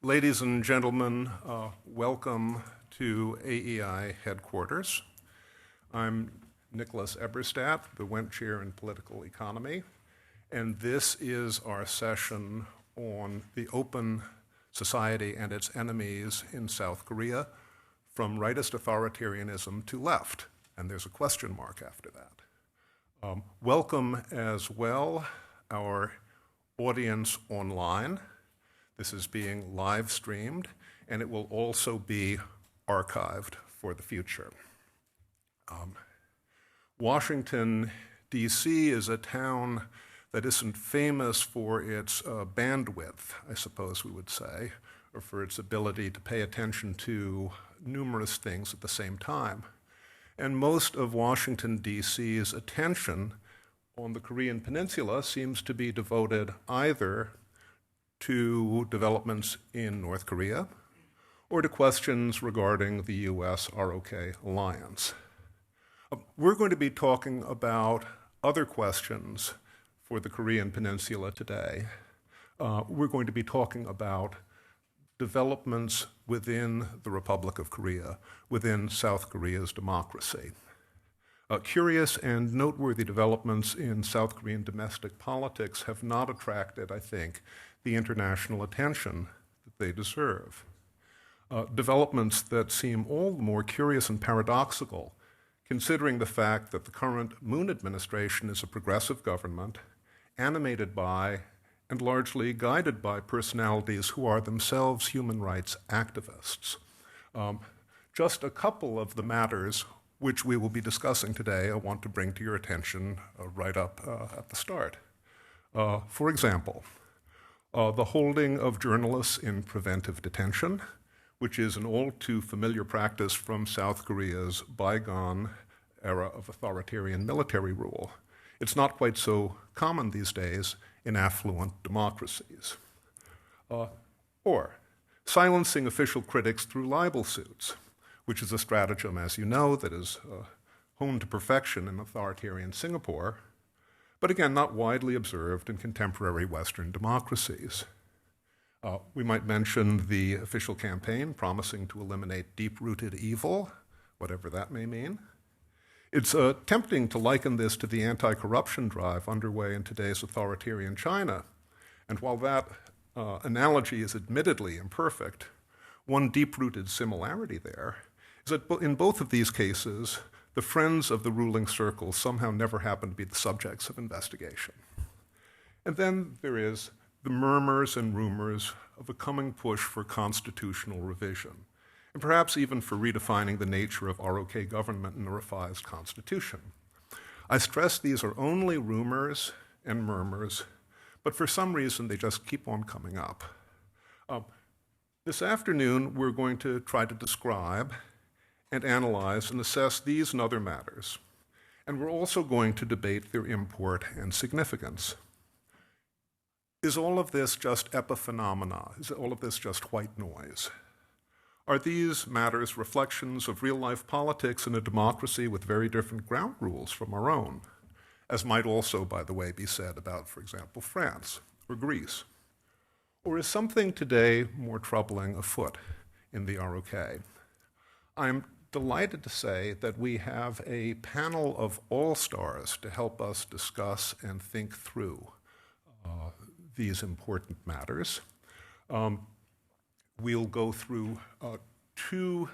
Ladies and gentlemen, welcome to AEI headquarters. I'm Nicholas Eberstadt, the Wendt Chair in Political Economy, and this is our session on the open society and its enemies in South Korea, from rightist authoritarianism to left, and there's a question mark after that. Welcome as well our audience online. This is being live streamed, and it will also be archived for the future. Washington, D.C. is a town that isn't famous for its bandwidth, I suppose we would say, or for its ability to pay attention to numerous things at the same time. And most of Washington, D.C.'s attention on the Korean Peninsula seems to be devoted either to developments in North Korea or to questions regarding the U.S.-ROK alliance. We're going to be talking about other questions for the Korean Peninsula today. We're going to be talking about developments within the Republic of Korea, within South Korea's democracy. Curious and noteworthy developments in South Korean domestic politics have not attracted, I think, the international attention that they deserve. Developments that seem all the more curious and paradoxical, considering the fact that the current Moon administration is a progressive government animated by and largely guided by personalities who are themselves human rights activists. Just a couple of the matters which we will be discussing today I want to bring to your attention right up at the start. For example, the holding of journalists in preventive detention, which is an all too familiar practice from South Korea's bygone era of authoritarian military rule. It's not quite so common these days in affluent democracies. Or silencing official critics through libel suits, which is a stratagem, as you know, that is honed to perfection in authoritarian Singapore, but again, not widely observed in contemporary Western democracies. We might mention the official campaign promising to eliminate deep-rooted evil, whatever that may mean. It's tempting to liken this to the anti-corruption drive underway in today's authoritarian China. And while that analogy is admittedly imperfect, one deep-rooted similarity there is that in both of these cases, the friends of the ruling circle somehow never happen to be the subjects of investigation. And then there is the murmurs and rumors of a coming push for constitutional revision, and perhaps even for redefining the nature of ROK government in a revised constitution. I stress these are only rumors and murmurs, but for some reason they just keep on coming up. This afternoon, we're going to try to describe and analyze and assess these and other matters. And we're also going to debate their import and significance. Is all of this just epiphenomena? Is all of this just white noise? Are these matters reflections of real-life politics in a democracy with very different ground rules from our own, as might also, by the way, be said about, for example, France or Greece? Or is something today more troubling afoot in the ROK? I'm delighted to say that we have a panel of all-stars to help us discuss and think through these important matters. We'll go through two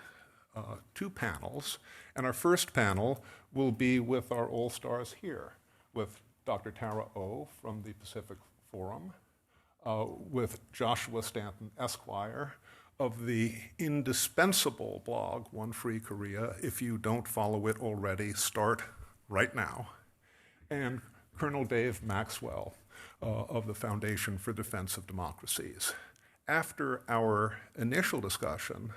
panels, and our first panel will be with our all-stars here, with Dr. Tara Oh from the Pacific Forum, with Joshua Stanton, Esquire, of the indispensable blog, One Free Korea. If you don't follow it already, start right now. And Colonel Dave Maxwell of the Foundation for Defense of Democracies. After our initial discussion,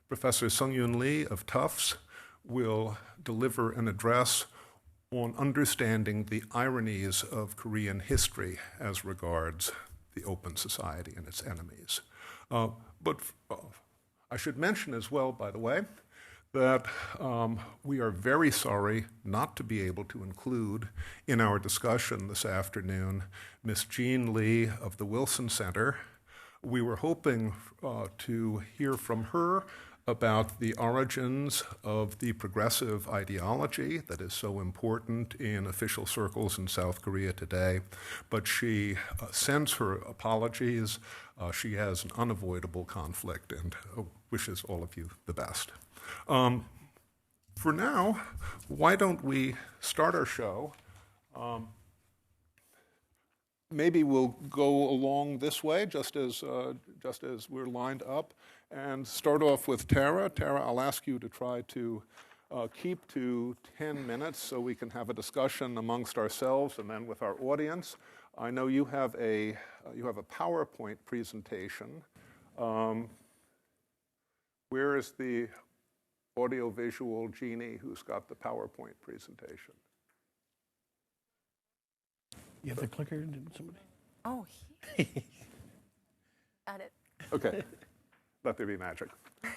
Professor Seung Lee of Tufts will deliver an address on understanding the ironies of Korean history as regards the open society and its enemies. But I should mention as well, by the way, that we are very sorry not to be able to include in our discussion this afternoon Ms. Jean Lee of the Wilson Center, We were hoping to hear from her about the origins of the progressive ideology that is so important in official circles in South Korea today, but she sends her apologies. She has an unavoidable conflict and wishes all of you the best. For now, why don't we start our show? Maybe we'll go along this way, just as we're lined up, and start off with Tara. Tara, I'll ask you to try to keep to 10 minutes so we can have a discussion amongst ourselves and then with our audience. I know you have a PowerPoint presentation. Where is the audiovisual genie who's got the PowerPoint presentation? You have the clicker? Did somebody? Oh, got it. Okay. Let there be magic.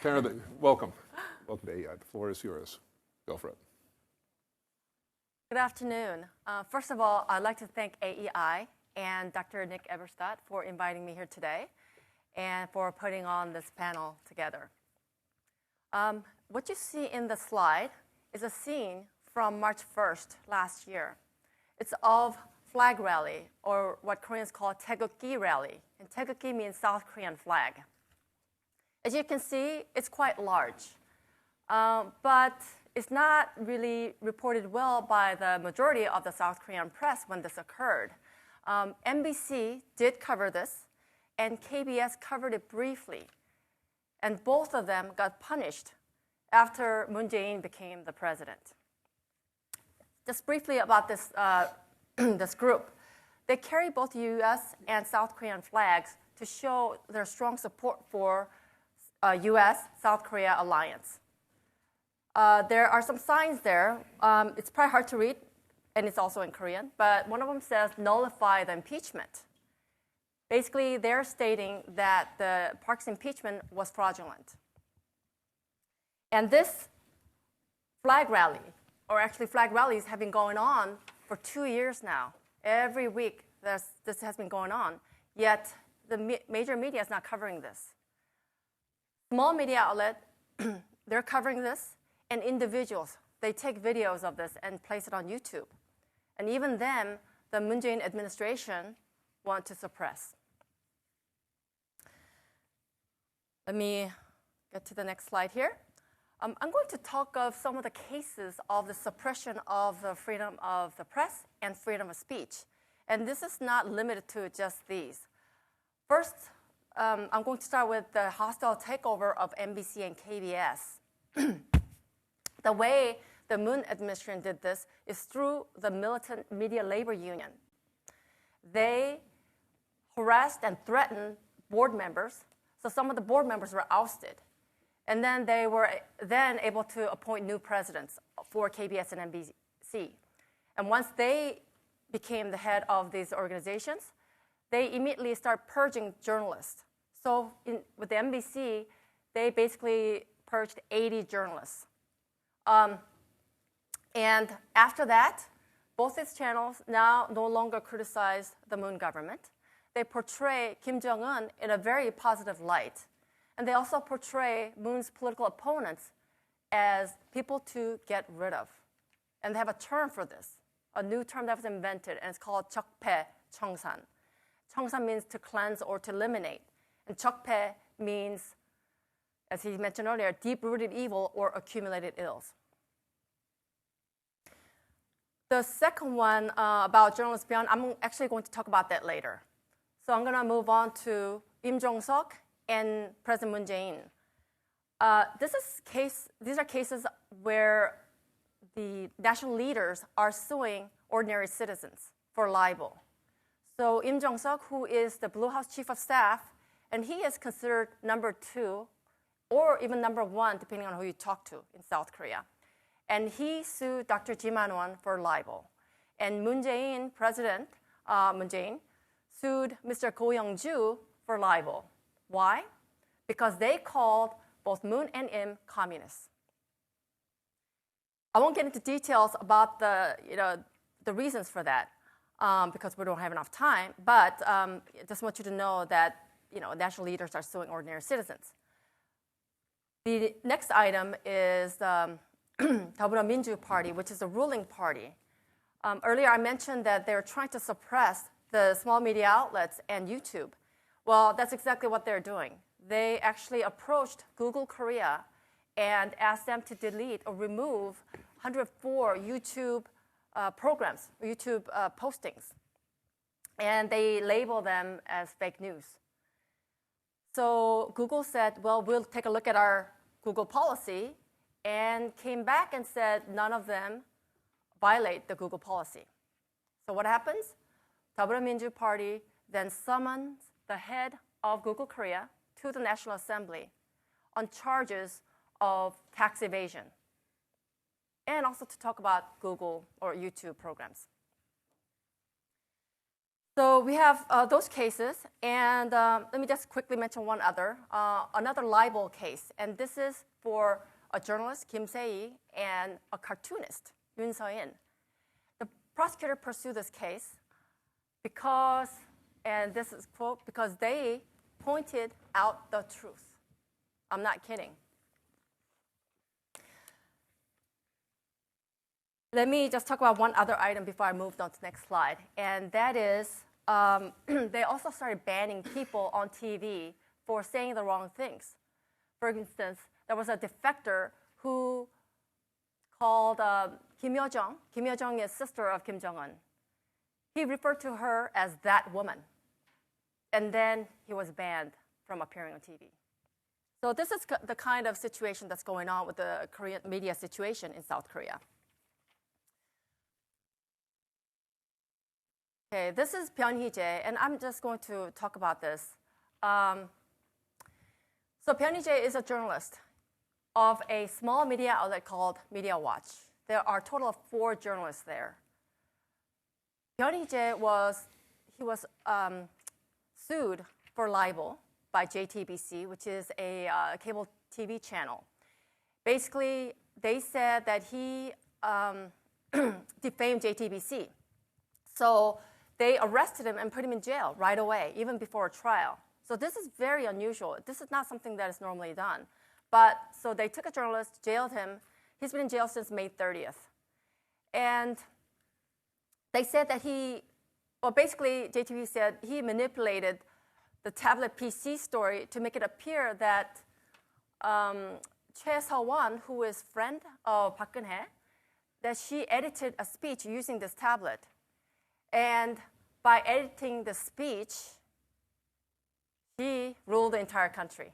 Tara, welcome. Welcome to AEI. The floor is yours. Go for it. Good afternoon. First of all, I'd like to thank AEI and Dr. Nick Eberstadt for inviting me here today and for putting on this panel together. What you see in the slide is a scene from March 1st last year. It's of flag rally, or what Koreans call taegukgi rally. And taegukgi means South Korean flag. As you can see, it's quite large, but it's not really reported well by the majority of the South Korean press when this occurred. MBC did cover this, and KBS covered it briefly. And both of them got punished after Moon Jae-in became the president. Just briefly about this, this group. They carry both U.S. and South Korean flags to show their strong support for U.S.-South Korea alliance. There are some signs there. It's probably hard to read, and it's also in Korean, but one of them says, nullify the impeachment. Basically, they're stating that the Park's impeachment was fraudulent. And this flag rally, or actually flag rallies, have been going on for 2 years now. Every week, this has been going on, yet the major media is not covering this. Small media outlet, they're covering this, and individuals, they take videos of this and place it on YouTube. And even then, the Moon Jae-in administration want to suppress. Let me get to the next slide here. I'm going to talk of some of the cases of the suppression of the freedom of the press and freedom of speech. And this is not limited to just these. First, I'm going to start with the hostile takeover of NBC and KBS. The way the Moon administration did this is through the Militant Media Labor Union. They harassed and threatened board members, so some of the board members were ousted. And then they were then able to appoint new presidents for KBS and NBC. And once they became the head of these organizations, they immediately start purging journalists. So with the NBC, they basically purged 80 journalists. And after that, both these channels now no longer criticize the Moon government. They portray Kim Jong-un in a very positive light. And they also portray Moon's political opponents as people to get rid of. And they have a term for this, a new term that was invented, and it's called 적폐 청산. 청산 means to cleanse or to eliminate. And 적폐 means, as he mentioned earlier, deep-rooted evil or accumulated ills. The second one about journalists beyond, I'm actually going to talk about that later. So I'm going to move on to Im Jong-seok and President Moon Jae-in. These are cases where the national leaders are suing ordinary citizens for libel. So Im Jong-seok, who is the Blue House Chief of Staff, and he is considered number 2 or even number 1, depending on who you talk to in South Korea. And he sued Dr. Kim Han-won for libel. And Moon Jae-in, President Moon Jae-in, sued Mr. Go Young-ju for libel. Why? Because they called both Moon and Im communists. I won't get into details about the reasons for that because we don't have enough time, but I just want you to know that national leaders are suing ordinary citizens. The next item is the 더불어민주 Party, which is the ruling party. Earlier, I mentioned that they're trying to suppress the small media outlets and YouTube. Well, that's exactly what they're doing. They actually approached Google Korea and asked them to delete or remove 104 YouTube programs, YouTube postings. And they label them as fake news. So Google said, well, we'll take a look at our Google policy, and came back and said none of them violate the Google policy. So what happens? 더불어민주 Party then summons the head of Google Korea to the National Assembly on charges of tax evasion, and also to talk about Google or YouTube programs. So we have those cases, and let me just quickly mention one other, another libel case, and this is for a journalist, Kim Se-yi, and a cartoonist, Yoon Se-in. The prosecutor pursued this case because, and this is quote, because they pointed out the truth. I'm not kidding. Let me just talk about one other item before I move on to the next slide, and that is they also started banning people on TV for saying the wrong things. For instance, there was a defector who called Kim Yo-jong. Kim Yo-jong is sister of Kim Jong-un. He referred to her as that woman, and then he was banned from appearing on TV. So this is the kind of situation that's going on with the Korean media situation in South Korea. Okay, this is Byun Hee-jae, and I'm just going to talk about this. So Byun Hee-jae is a journalist of a small media outlet called Media Watch. There are a total of 4 journalists there. Byun Hee-jae was sued for libel by JTBC, which is a cable TV channel. Basically, they said that he defamed JTBC. So they arrested him and put him in jail right away, even before a trial. So this is very unusual. This is not something that is normally done. But so they took a journalist, jailed him. He's been in jail since May 30th. And they said that basically JTBC said he manipulated the tablet PC story to make it appear that Choi Se-won, who is friend of Park Geun-hye, that she edited a speech using this tablet. And by editing the speech, she ruled the entire country.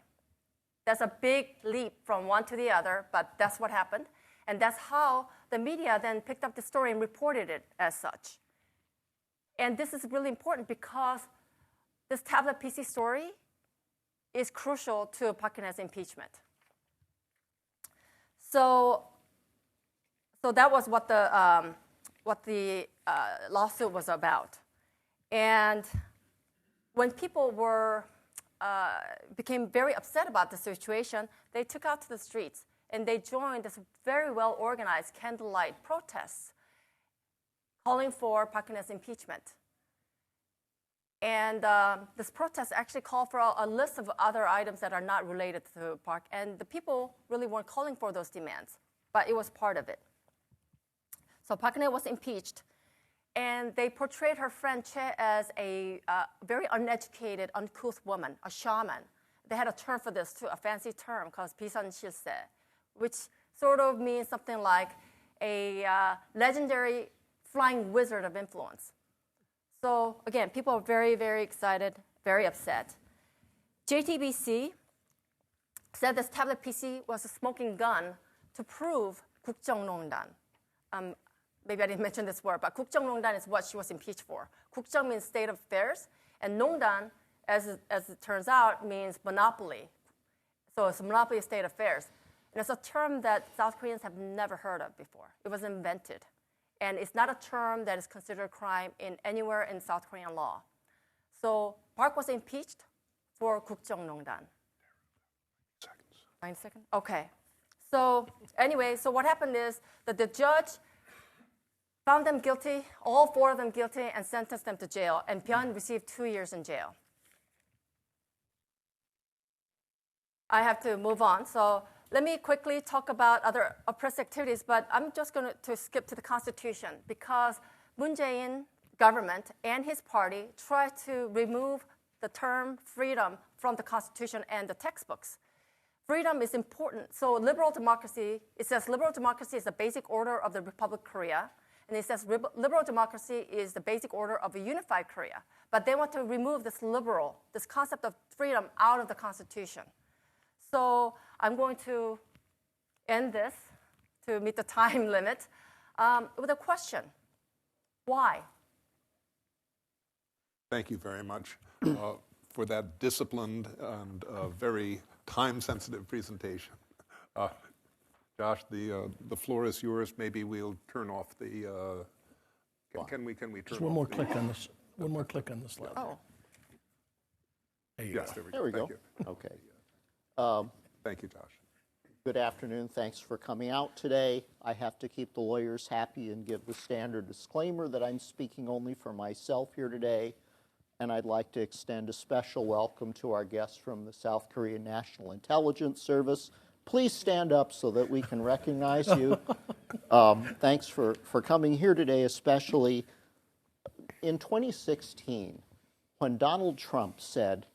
That's a big leap from one to the other, but that's what happened. And that's how the media then picked up the story and reported it as such. And this is really important because this tablet PC story is crucial to Park Geun-hye's impeachment. So that was what the lawsuit was about. And when people became very upset about the situation, they took out to the streets and they joined this very well-organized candlelight protests calling for Park Geun-hye's impeachment. And this protest actually called for a list of other items that are not related to Park, and the people really weren't calling for those demands, but it was part of it. So Park Geun-hye was impeached, and they portrayed her friend Choi as a very uneducated, uncouth woman, a shaman. They had a term for this too, a fancy term called partisanship, which sort of means something like a legendary flying wizard of influence. So again, people are very, very excited, very upset. JTBC said this tablet PC was a smoking gun to prove 국정농단. Maybe I didn't mention this word, but 국정농단 is what she was impeached for. 국정 means state of affairs, and 농단, as it turns out, means monopoly. So it's a monopoly of state affairs. And it's a term that South Koreans have never heard of before. It was invented. And it's not a term that is considered a crime anywhere in South Korean law. So Park was impeached for 국정농단. 9 seconds? Okay. So anyway, so what happened is that the judge found them guilty, all 4 of them guilty, and sentenced them to jail. And Byun received 2 years in jail. I have to move on. So let me quickly talk about other oppressed activities, but I'm just going to skip to the Constitution because Moon Jae-in government and his party tried to remove the term freedom from the Constitution and the textbooks. Freedom is important. So liberal democracy, it says liberal democracy is the basic order of the Republic of Korea. And it says liberal democracy is the basic order of a unified Korea. But they want to remove this concept of freedom out of the Constitution. So I'm going to end this to meet the time limit with a question. Why? Thank you very much for that disciplined and very time-sensitive presentation. Josh, the floor is yours. Maybe we'll turn off the. Can we turn Just one off more the, click on this. One more click on the slide. Oh, There you Yes, go. there we go. There we Thank go. you. Okay. Thank you, Josh. Good afternoon. Thanks for coming out today. I have to keep the lawyers happy and give the standard disclaimer that I'm speaking only for myself here today. And I'd like to extend a special welcome to our guests from the South Korean National Intelligence Service. Please stand up so that we can recognize you. Thanks for coming here today, especially in 2016, when Donald Trump said,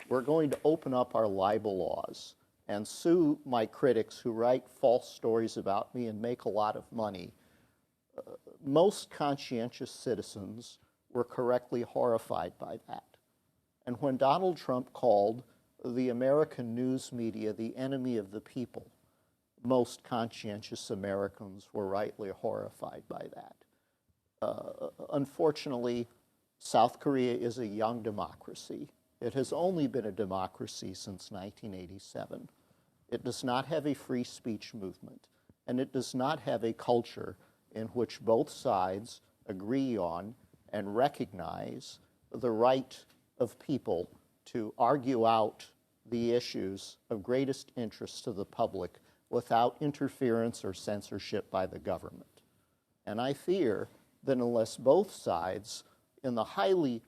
we're going to open up our libel laws and sue my critics who write false stories about me and make a lot of money. Most conscientious citizens were correctly horrified by that. And when Donald Trump called the American news media the enemy of the people, most conscientious Americans were rightly horrified by that. Unfortunately, South Korea is a young democracy. It has only been a democracy since 1987. It does not have a free speech movement, and it does not have a culture in which both sides agree on and recognize the right of people to argue out the issues of greatest interest to the public without interference or censorship by the government. And I fear that unless both sides in the highly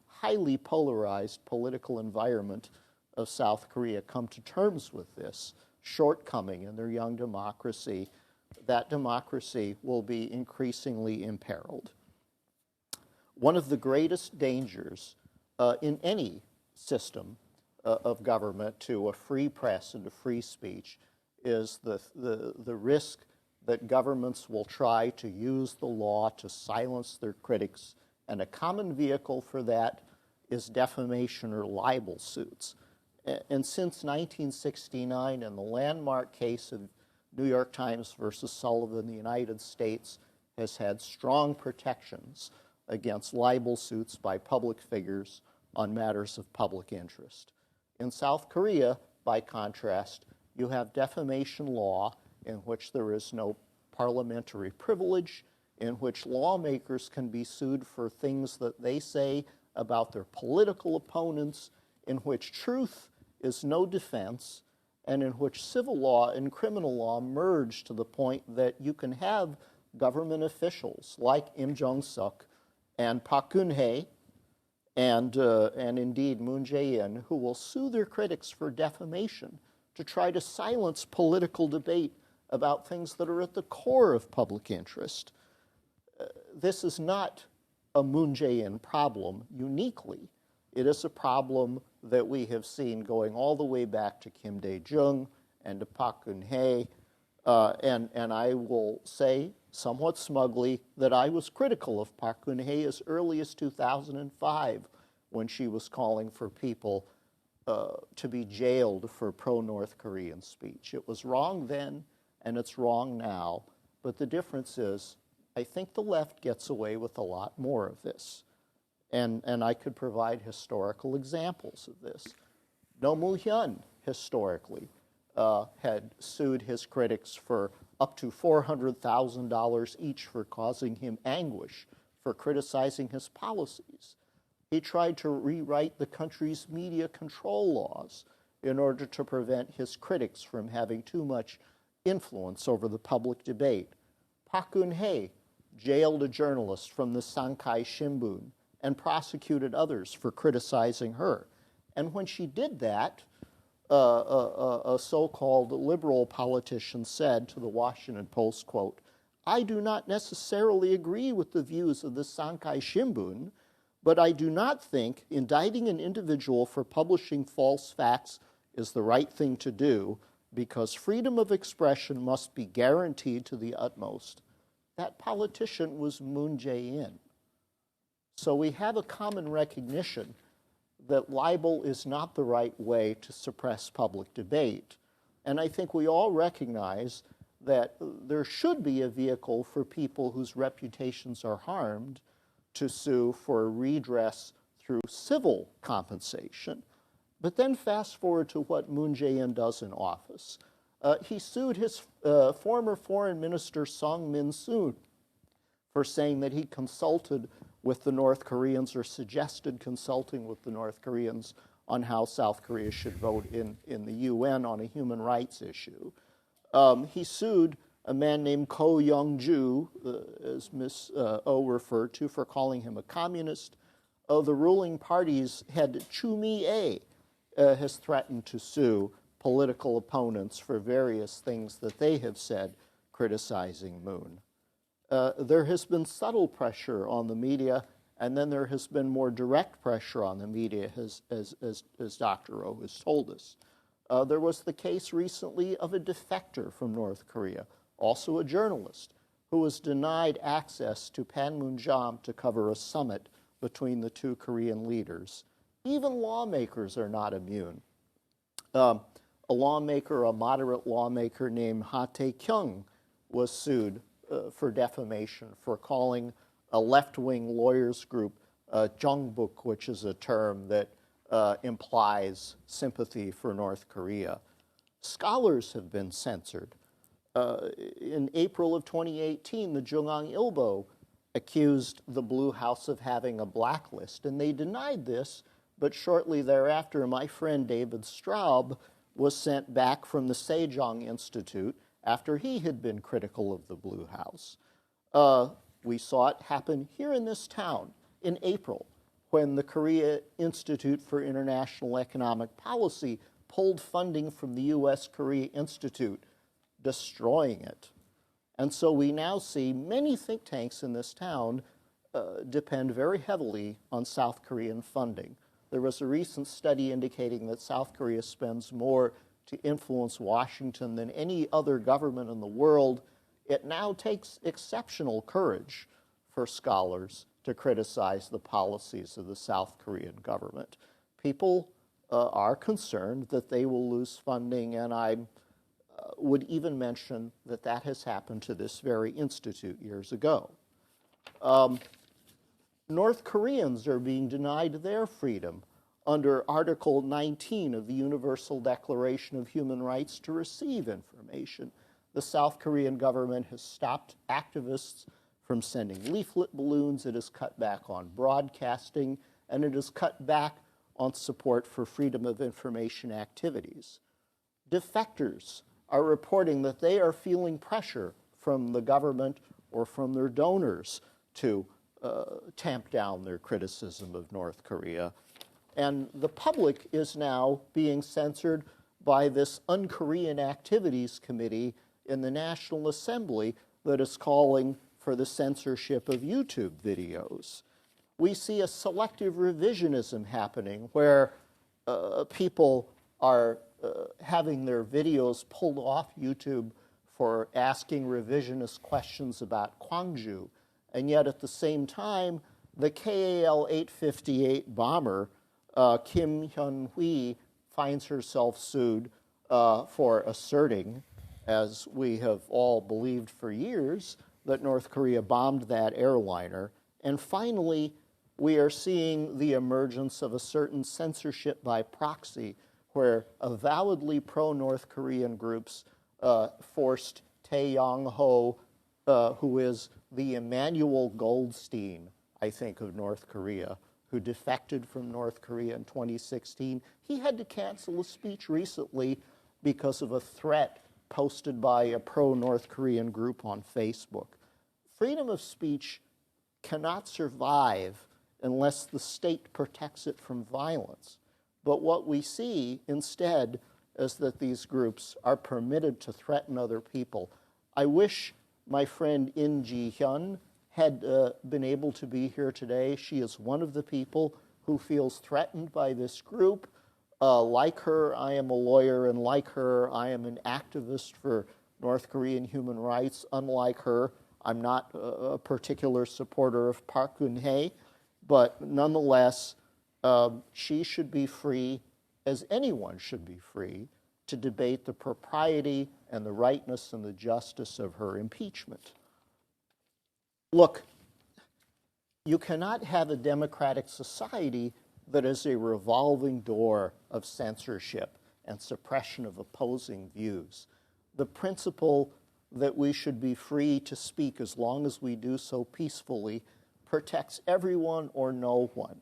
polarized political environment of South Korea come to terms with this shortcoming in their young democracy, that democracy will be increasingly imperiled. One of the greatest dangers in any system of government to a free press and to free speech is the risk that governments will try to use the law to silence their critics, and a common vehicle for that is defamation or libel suits. And since 1969, in the landmark case of New York Times versus Sullivan, the United States has had strong protections against libel suits by public figures on matters of public interest. In South Korea, by contrast, you have defamation law in which there is no parliamentary privilege, in which lawmakers can be sued for things that they say about their political opponents, in which truth is no defense, and in which civil law and criminal law merge to the point that you can have government officials like Im Jong-suk and Park Geun-hye and indeed Moon Jae-in, who will sue their critics for defamation to try to silence political debate about things that are at the core of public interest. This is not a Moon Jae-in problem uniquely. It is a problem that we have seen going all the way back to Kim Dae-jung and to Park Geun-hye. And I will say somewhat smugly that I was critical of Park Geun-hye as early as 2005 when she was calling for people to be jailed for pro-North Korean speech. It was wrong then, and it's wrong now. But the difference is, I think the left gets away with a lot more of this. And I could provide historical examples of this. No Moo-hyun, historically, had sued his critics for up to $400,000 each for causing him anguish, for criticizing his policies. He tried to rewrite the country's media control laws in order to prevent his critics from having too much influence over the public debate. Park Geun-hye jailed a journalist from the Sankei Shimbun and prosecuted others for criticizing her. And when she did that, a so-called liberal politician said to the Washington Post, quote, "I do not necessarily agree with the views of the Sankei Shimbun, but I do not think indicting an individual for publishing false facts is the right thing to do because freedom of expression must be guaranteed to the utmost." That politician was Moon Jae-in. So we have a common recognition that libel is not the right way to suppress public debate. And I think we all recognize that there should be a vehicle for people whose reputations are harmed to sue for redress through civil compensation. But then fast forward to what Moon Jae-in does in office. He sued his former foreign minister Seung Min-soon for saying that he consulted with the North Koreans or suggested consulting with the North Koreans on how South Korea should vote in the UN on a human rights issue. He sued a man named Ko Young-ju, as Ms. O referred to, for calling him a communist. The ruling party's head, Chu Mi-ae, has threatened to sue political opponents for various things that they have said criticizing Moon. There has been subtle pressure on the media, and then there has been more direct pressure on the media, as Dr. O has told us. There was the case recently of a defector from North Korea, also a journalist, who was denied access to Panmunjom to cover a summit between the two Korean leaders. Even lawmakers are not immune. A moderate lawmaker named Ha Tae-kyung was sued for defamation for calling a left-wing lawyers group Jongbuk, which is a term that implies sympathy for North Korea. Scholars have been censored. In April of 2018, the Jungang Ilbo accused the Blue House of having a blacklist, and they denied this, but shortly thereafter, my friend David Straub was sent back from the Sejong Institute after he had been critical of the Blue House. We saw it happen here in this town in April when the Korea Institute for International Economic Policy pulled funding from the U.S.-Korea Institute, destroying it. And so we now see many think tanks in this town depend very heavily on South Korean funding. There was a recent study indicating that South Korea spends more to influence Washington than any other government in the world. It now takes exceptional courage for scholars to criticize the policies of the South Korean government. People are concerned that they will lose funding, and I would even mention that that has happened to this very institute years ago. North Koreans are being denied their freedom under Article 19 of the Universal Declaration of Human Rights to receive information. The South Korean government has stopped activists from sending leaflet balloons, it has cut back on broadcasting, and it has cut back on support for freedom of information activities. Defectors are reporting that they are feeling pressure from the government or from their donors to tamp down their criticism of North Korea. And the public is now being censored by this Un-Korean Activities Committee in the National Assembly that is calling for the censorship of YouTube videos. We see a selective revisionism happening where people are having their videos pulled off YouTube for asking revisionist questions about Gwangju, and yet at the same time, the KAL-858 bomber, Kim Hyun-hui, finds herself sued for asserting, as we have all believed for years, that North Korea bombed that airliner. And finally, we are seeing the emergence of a certain censorship by proxy where avowedly pro-North Korean groups forced Tae Yong-ho, who is the Emmanuel Goldstein, I think, of North Korea, who defected from North Korea in 2016. He had to cancel a speech recently because of a threat posted by a pro-North Korean group on Facebook. Freedom of speech cannot survive unless the state protects it from violence. But what we see instead is that these groups are permitted to threaten other people. I wish my friend In Ji-hyun had been able to be here today. She is one of the people who feels threatened by this group. Like her, I am a lawyer, and like her, I am an activist for North Korean human rights. Unlike her, I'm not a particular supporter of Park Geun-hye, but nonetheless, she should be free, as anyone should be free, to debate the propriety and the rightness and the justice of her impeachment. Look, you cannot have a democratic society that is a revolving door of censorship and suppression of opposing views. The principle that we should be free to speak as long as we do so peacefully protects everyone or no one.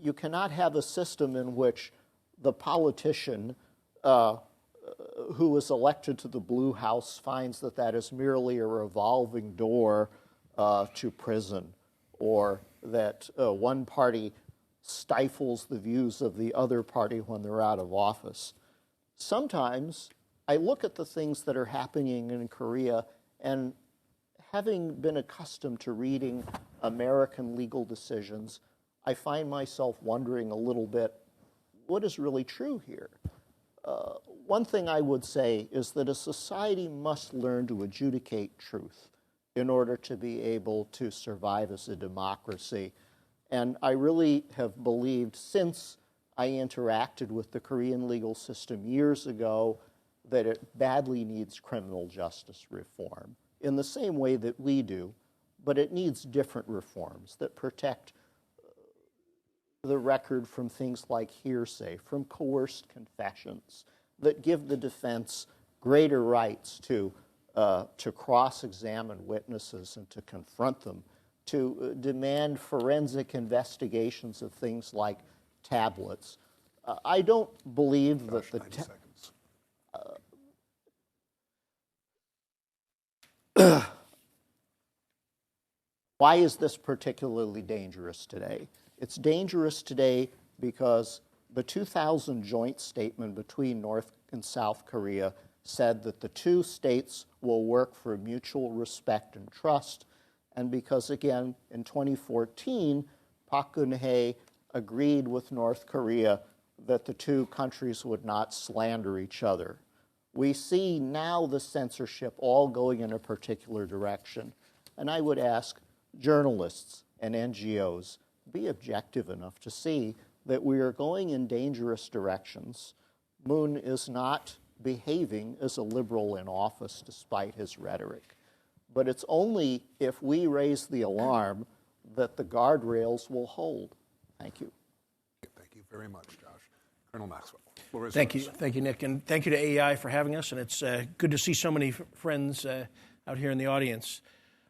You cannot have a system in which the politician who was elected to the Blue House finds that that is merely a revolving door to prison, or that one party stifles the views of the other party when they're out of office. Sometimes I look at the things that are happening in Korea, and having been accustomed to reading American legal decisions, I find myself wondering a little bit, what is really true here? One thing I would say is that a society must learn to adjudicate truth in order to be able to survive as a democracy. And I really have believed, since I interacted with the Korean legal system years ago, that it badly needs criminal justice reform in the same way that we do, but it needs different reforms that protect the record from things like hearsay, from coerced confessions, that give the defense greater rights to cross-examine witnesses and to confront them, to demand forensic investigations of things like tablets. I don't believe that the... 90 seconds. Why is this particularly dangerous today? It's dangerous today because the 2000 joint statement between North and South Korea said that the two states will work for mutual respect and trust, and because, again, in 2014, Park Geun-hye agreed with North Korea that the two countries would not slander each other. We see now the censorship all going in a particular direction, and I would ask journalists and NGOs, be objective enough to see that we are going in dangerous directions. Moon is not behaving as a liberal in office despite his rhetoric. But it's only if we raise the alarm that the guardrails will hold. Thank you. Thank you very much, Josh. Colonel Maxwell. Floor is Thank you, yours. Nick, and thank you to AEI for having us. And it's good to see so many friends out here in the audience.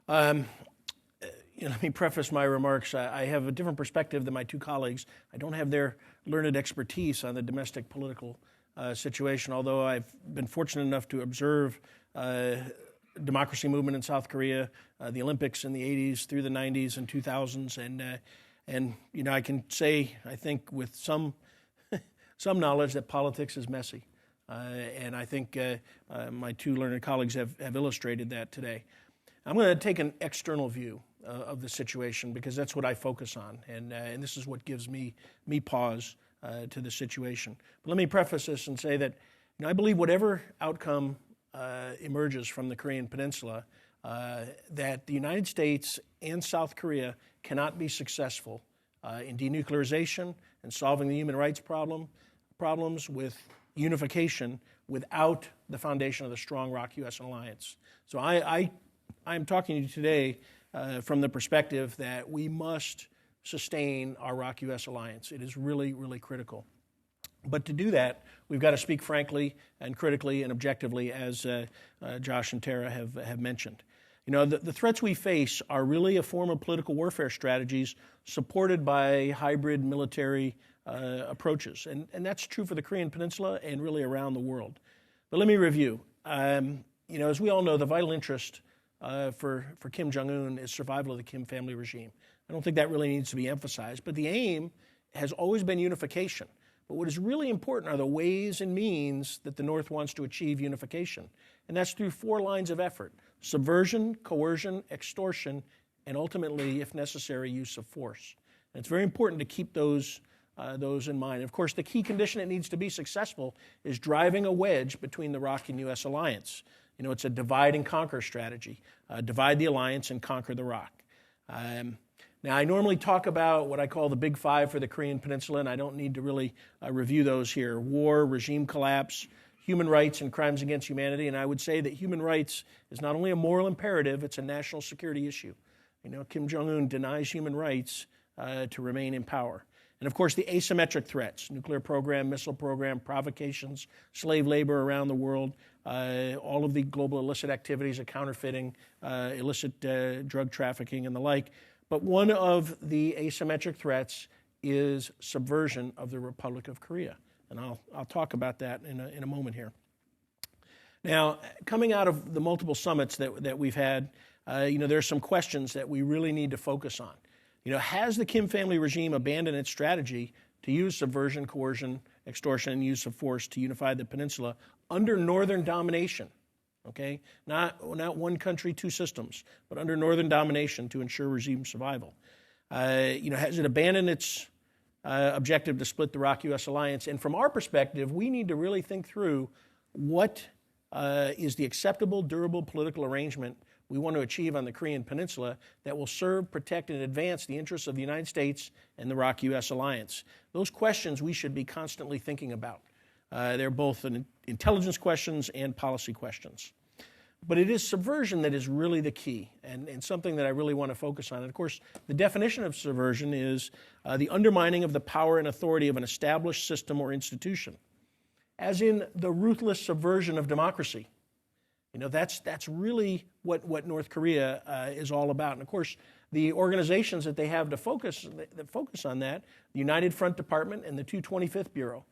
Let me preface my remarks. I have a different perspective than my two colleagues. I don't have their learned expertise on the domestic political situation, although I've been fortunate enough to observe democracy movement in South Korea, the Olympics in the 80s through the 90s and 2000s, and I can say, I think, with some knowledge that politics is messy, and I think my two learned colleagues have illustrated that today. I'm going to take an external view of the situation because that's what I focus on, and this is what gives me pause to the situation. But let me preface this and say that I believe whatever outcome emerges from the Korean Peninsula, that the United States and South Korea cannot be successful in denuclearization and solving the human rights problems with unification without the foundation of the strong ROK-US alliance. So I'm talking to you today from the perspective that we must sustain our ROK-US alliance. It is really, really critical. But to do that, we've got to speak frankly and critically and objectively, as Josh and Tara have mentioned. The threats we face are really a form of political warfare strategies supported by hybrid military approaches. And that's true for the Korean Peninsula and really around the world. But let me review. As we all know, the vital interest for Kim Jong-un is survival of the Kim family regime. I don't think that really needs to be emphasized, but the aim has always been unification. But what is really important are the ways and means that the North wants to achieve unification. And that's through 4 lines of effort: subversion, coercion, extortion, and ultimately, if necessary, use of force. And it's very important to keep those in mind. Of course, the key condition it needs to be successful is driving a wedge between the ROC and U.S. alliance. It's a divide and conquer strategy. Divide the alliance and conquer the ROC. Now, I normally talk about what I call the Big Five for the Korean Peninsula, and I don't need to really review those here: war, regime collapse, human rights, and crimes against humanity. And I would say that human rights is not only a moral imperative, it's a national security issue. Kim Jong-un denies human rights to remain in power. And of course, the asymmetric threats: nuclear program, missile program, provocations, slave labor around the world, all of the global illicit activities of counterfeiting, illicit drug trafficking, and the like. But one of the asymmetric threats is subversion of the Republic of Korea. And I'll talk about that in a moment here. Now, coming out of the multiple summits that we've had, there's some questions that we really need to focus on. Has the Kim family regime abandoned its strategy to use subversion, coercion, extortion, and use of force to unify the peninsula under Northern domination? Okay, not one country, 2 systems, but under Northern domination to ensure regime survival. Has it abandoned its objective to split the ROC-U.S. alliance? And from our perspective, we need to really think through what is the acceptable, durable political arrangement we want to achieve on the Korean Peninsula that will serve, protect, and advance the interests of the United States and the ROC-U.S. alliance. Those questions we should be constantly thinking about. They're both intelligence questions and policy questions. But it is subversion that is really the key, and something that I really want to focus on. And of course, the definition of subversion is the undermining of the power and authority of an established system or institution, as in the ruthless subversion of democracy. That's really what North Korea is all about. And of course, the organizations that they have that focus on that, the United Front Department and the 225th Bureau,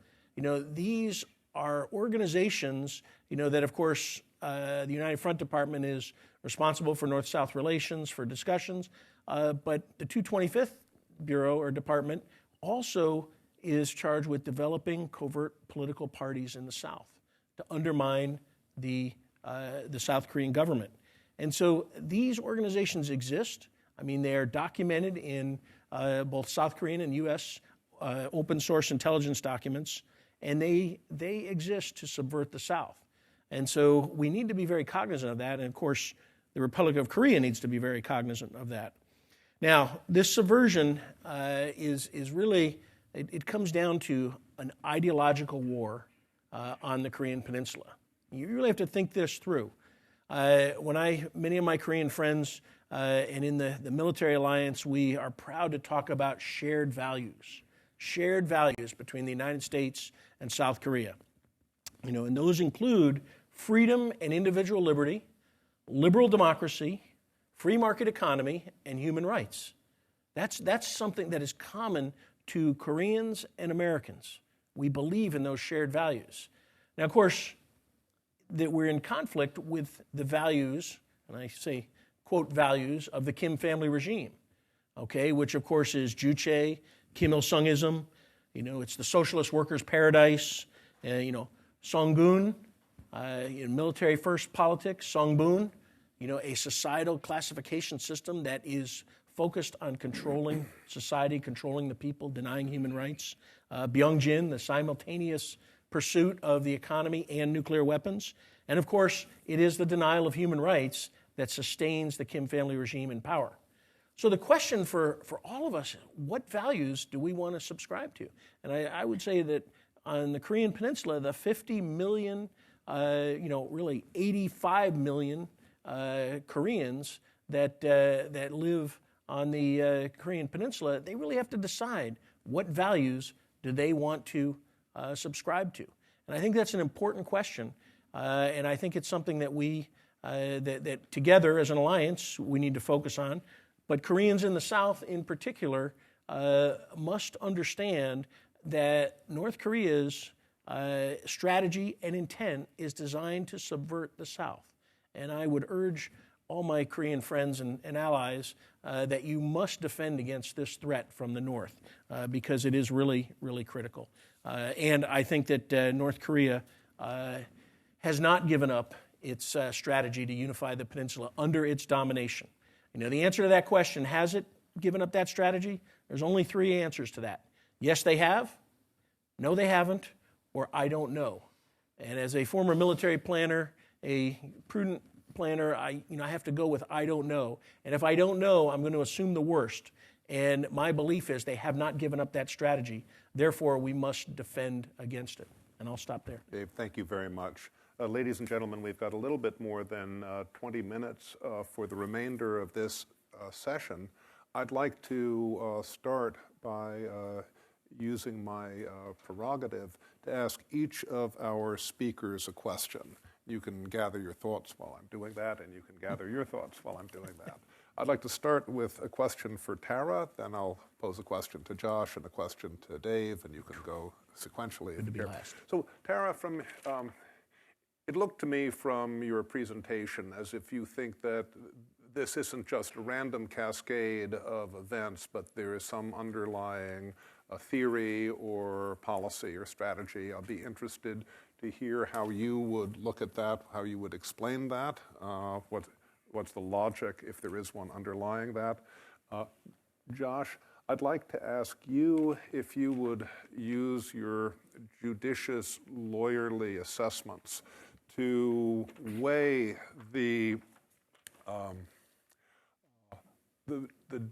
these are organizations, that of course the United Front Department is responsible for North-South relations, for discussions, but the 225th Bureau or Department also is charged with developing covert political parties in the South to undermine the South Korean government. And so these organizations exist. They are documented in both South Korean and U.S. Open source intelligence documents, and they exist to subvert the South. And so we need to be very cognizant of that, and of course, the Republic of Korea needs to be very cognizant of that. Now, this subversion is really, it comes down to an ideological war on the Korean Peninsula. You really have to think this through. Many of my Korean friends and in the military alliance, we are proud to talk about shared values between the United States and South Korea. And those include freedom and individual liberty, liberal democracy, free market economy, and human rights. That's something that is common to Koreans and Americans. We believe in those shared values. Now, of course, that we're in conflict with the values, and I say, quote, values of the Kim family regime, okay, which of course is Juche, Kim Il-sungism, it's the socialist workers' paradise, Seung, military first politics, Seung, a societal classification system that is focused on controlling society, controlling the people, denying human rights, Byungjin, the simultaneous pursuit of the economy and nuclear weapons. And of course, it is the denial of human rights that sustains the Kim family regime in power. So the question for all of us, what values do we want to subscribe to? And I would say that on the Korean Peninsula, the 50 million, really 85 million Koreans that live on the Korean Peninsula, they really have to decide what values do they want to subscribe to. And I think that's an important question, and I think it's something that we, that together as an alliance, we need to focus on. But Koreans in the South in particular must understand that North Korea's strategy and intent is designed to subvert the South. And I would urge all my Korean friends and allies that you must defend against this threat from the North because it is really, really critical. And I think that North Korea has not given up its strategy to unify the peninsula under its domination. The answer to that question, has it given up that strategy? There's only 3 answers to that. Yes, they have. No, they haven't. Or I don't know. And as a former military planner, a prudent planner, I have to go with I don't know. And if I don't know, I'm going to assume the worst. And my belief is they have not given up that strategy. Therefore, we must defend against it. And I'll stop there. Dave, thank you very much. Ladies and gentlemen, we've got a little bit more than 20 minutes for the remainder of this session. I'd like to start by using my prerogative to ask each of our speakers a question. You can gather your thoughts while I'm doing that, and you can gather your thoughts while I'm doing that. I'd like to start with a question for Tara, then I'll pose a question to Josh and a question to Dave, and you can go sequentially. Good to be last. So Tara, it looked to me from your presentation as if you think that this isn't just a random cascade of events, but there is some underlying theory or policy or strategy. I'll be interested to hear how you would look at that, how you would explain that, what's the logic, if there is one, underlying that. Josh, I'd like to ask you if you would use your judicious, lawyerly assessments to weigh the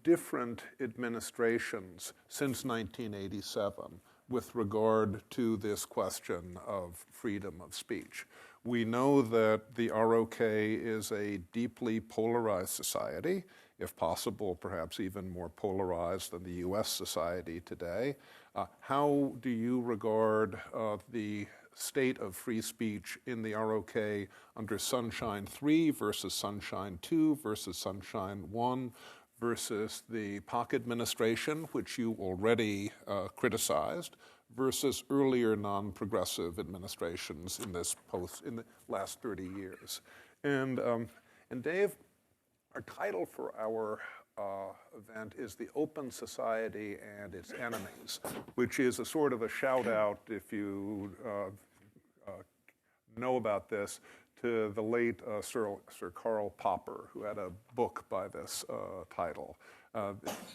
different administrations since 1987 with regard to this question of freedom of speech. We know that the ROK is a deeply polarized society, if possible, perhaps even more polarized than the U.S. society today. How do you regard the state of free speech in the ROK under Sunshine 3 versus Sunshine 2 versus Sunshine 1 versus the Pak administration, which you already criticized, versus earlier non-progressive administrations in the last 30 years. And Dave, our title for our event is The Open Society and Its Enemies, which is a sort of a shout out, if you know about this, to the late Sir Karl Popper, who had a book by this title.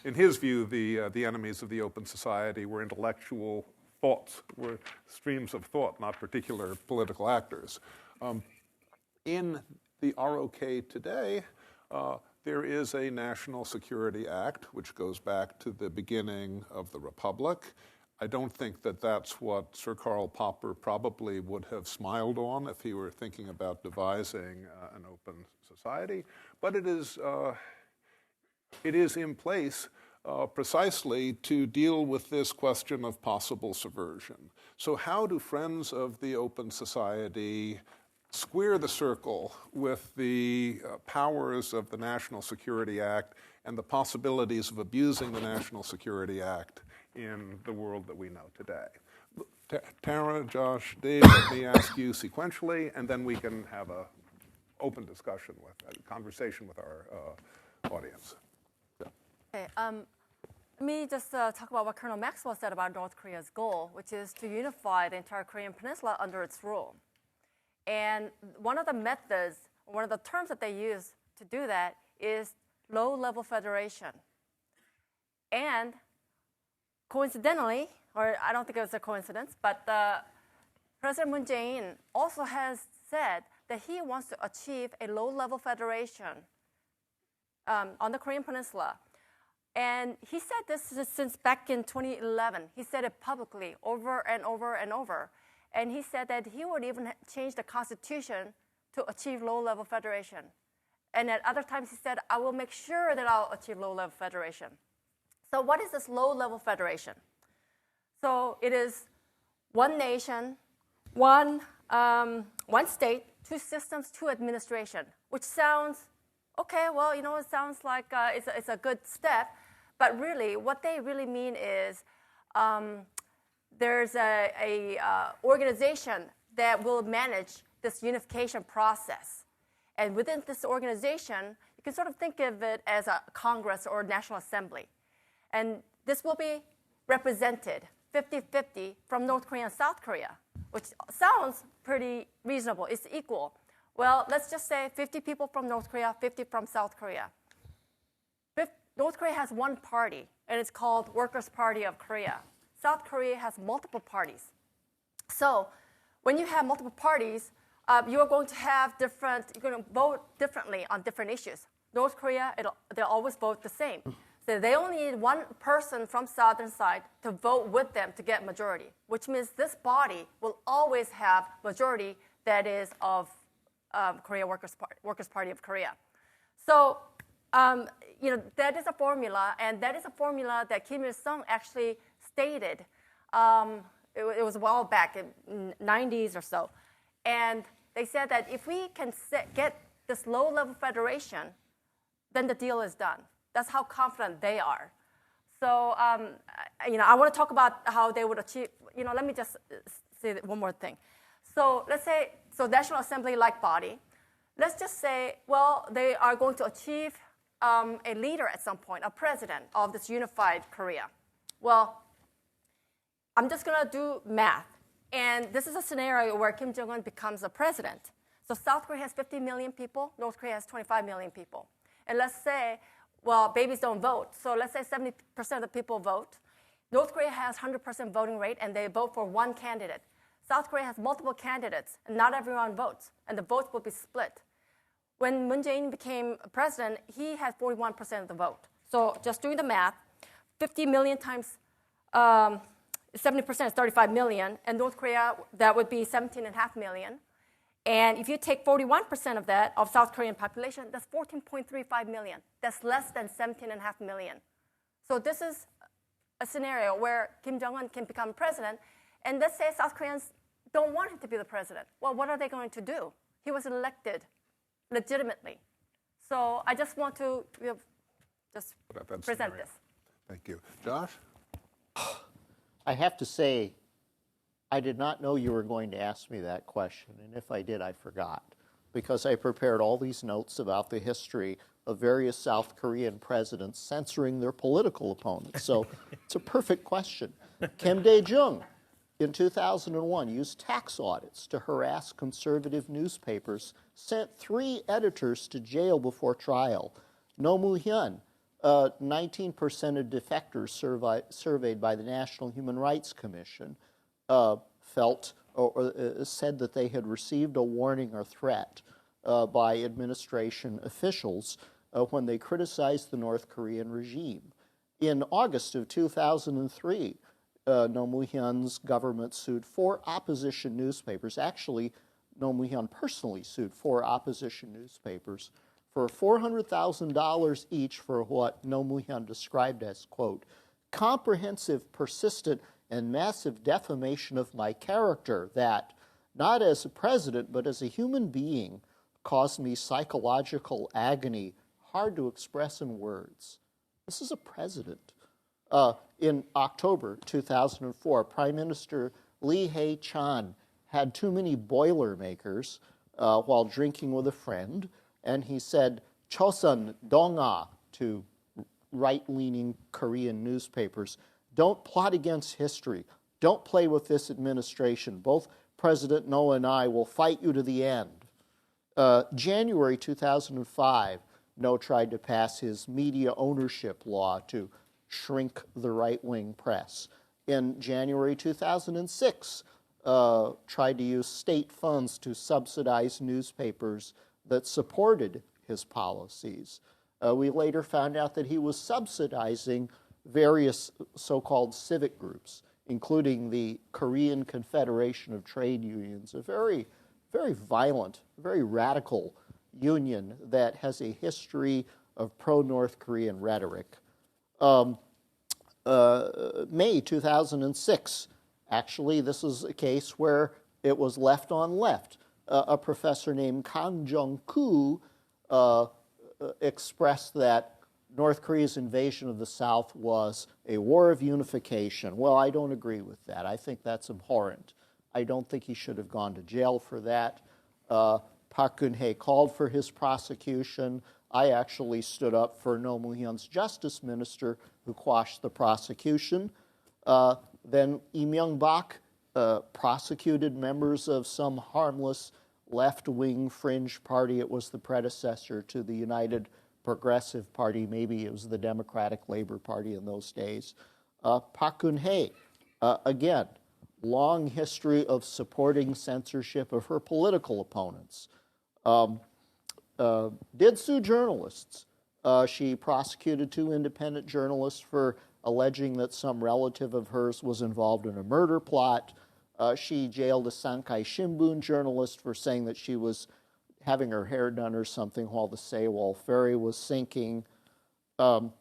In his view, the enemies of the open society were intellectual thoughts, were streams of thought, not particular political actors. In the ROK today, there is a National Security Act, which goes back to the beginning of the Republic. I don't think that that's what Sir Karl Popper probably would have smiled on if he were thinking about devising an open society. But it is in place precisely to deal with this question of possible subversion. So how do friends of the open society square the circle with the powers of the National Security Act and the possibilities of abusing the National Security Act in the world that we know today? Tara, Josh, Dave, let me ask you sequentially, and then we can have an open discussion a conversation with our audience. Yeah. Okay, let me just talk about what Colonel Maxwell said about North Korea's goal, which is to unify the entire Korean Peninsula under its rule. And one of the methods, one of the terms that they use to do that is low-level federation. And coincidentally, or I don't think it was a coincidence, but President Moon Jae-in also has said that he wants to achieve a low-level federation on the Korean Peninsula. And he said this since back in 2011. He said it publicly over and over and over. And he said that he would even change the Constitution to achieve low-level federation. And at other times he said, I will make sure that I'll achieve low-level federation. So what is this low-level federation? So it is one nation, one state, two systems, two administration, which sounds, okay, well, it sounds like it's a good step. But really, what they really mean is there's a organization that will manage this unification process. And within this organization, you can sort of think of it as a Congress or National Assembly. And this will be represented 50-50 from North Korea and South Korea, which sounds pretty reasonable. It's equal. Well, let's just say 50 people from North Korea, 50 from South Korea. North Korea has one party, and it's called Workers' Party of Korea. South Korea has multiple parties. So when you have multiple parties, you're going to have you're going to vote differently on different issues. North Korea, they'll always vote the same. So they only need one person from southern side to vote with them to get majority, which means this body will always have majority that is of Korea Workers' Party of Korea. So that is a formula, and that is a formula that Kim Il-sung actually stated. It was a while back, in the 90s or so. And they said that if we can get this low-level federation, then the deal is done. That's how confident they are. So, I want to talk about how they would achieve. Let me just say one more thing. So let's say, National Assembly-like body. Let's just say, well, they are going to achieve a leader at some point, a president of this unified Korea. Well, I'm just going to do math. And this is a scenario where Kim Jong-un becomes a president. So South Korea has 50 million people. North Korea has 25 million people. And let's say, well, babies don't vote. So let's say 70% of the people vote. North Korea has 100% voting rate, and they vote for one candidate. South Korea has multiple candidates, and not everyone votes. And the votes will be split. When Moon Jae-in became president, he had 41% of the vote. So just doing the math, 50 million times 70% is 35 million. And North Korea, that would be 17.5 million. And if you take 41% of that, of South Korean population, that's 14.35 million. That's less than 17.5 million. So this is a scenario where Kim Jong-un can become president. And let's say South Koreans don't want him to be the president. Well, what are they going to do? He was elected legitimately. So I just want to just present this. Thank you. Josh? I have to say, I did not know you were going to ask me that question, and if I did, I forgot, because I prepared all these notes about the history of various South Korean presidents censoring their political opponents. So it's a perfect question. Kim Dae-jung, in 2001, used tax audits to harass conservative newspapers, sent 3 editors to jail before trial. No Moo-hyun, 19% of defectors surveyed by the National Human Rights Commission, felt or said that they had received a warning or threat by administration officials when they criticized the North Korean regime. In August of 2003, No Moo-hyun's government sued 4 opposition newspapers. Actually, No Moo-hyun personally sued 4 opposition newspapers for $400,000 each for what No Moo-hyun described as, quote, comprehensive, persistent, and massive defamation of my character that, not as a president, but as a human being, caused me psychological agony, hard to express in words. This is a president. In October 2004, Prime Minister Lee Hae-chan had too many Boilermakers while drinking with a friend, and he said, Chosun Dong-a, to right-leaning Korean newspapers, don't plot against history. Don't play with this administration. Both President No and I will fight you to the end. January 2005, No tried to pass his media ownership law to shrink the right-wing press. In January 2006, tried to use state funds to subsidize newspapers that supported his policies. We later found out that he was subsidizing various so-called civic groups, including the Korean Confederation of Trade Unions, a very, very violent, very radical union that has a history of pro-North Korean rhetoric. May 2006, actually, this is a case where it was left on left. A professor named Kang Jong-koo expressed that North Korea's invasion of the South was a war of unification. Well, I don't agree with that. I think that's abhorrent. I don't think he should have gone to jail for that. Park Geun-hye called for his prosecution. I actually stood up for Roh Moo-hyun's justice minister who quashed the prosecution. Then Lee Myung-bak prosecuted members of some harmless left-wing fringe party. It was the predecessor to the United Progressive Party. Maybe it was the Democratic Labor Party in those days. Park Geun-hye, again, long history of supporting censorship of her political opponents. Did sue journalists. She prosecuted 2 independent journalists for alleging that some relative of hers was involved in a murder plot. She jailed a Sankei Shimbun journalist for saying that she was having her hair done or something while the Sewol ferry was sinking. The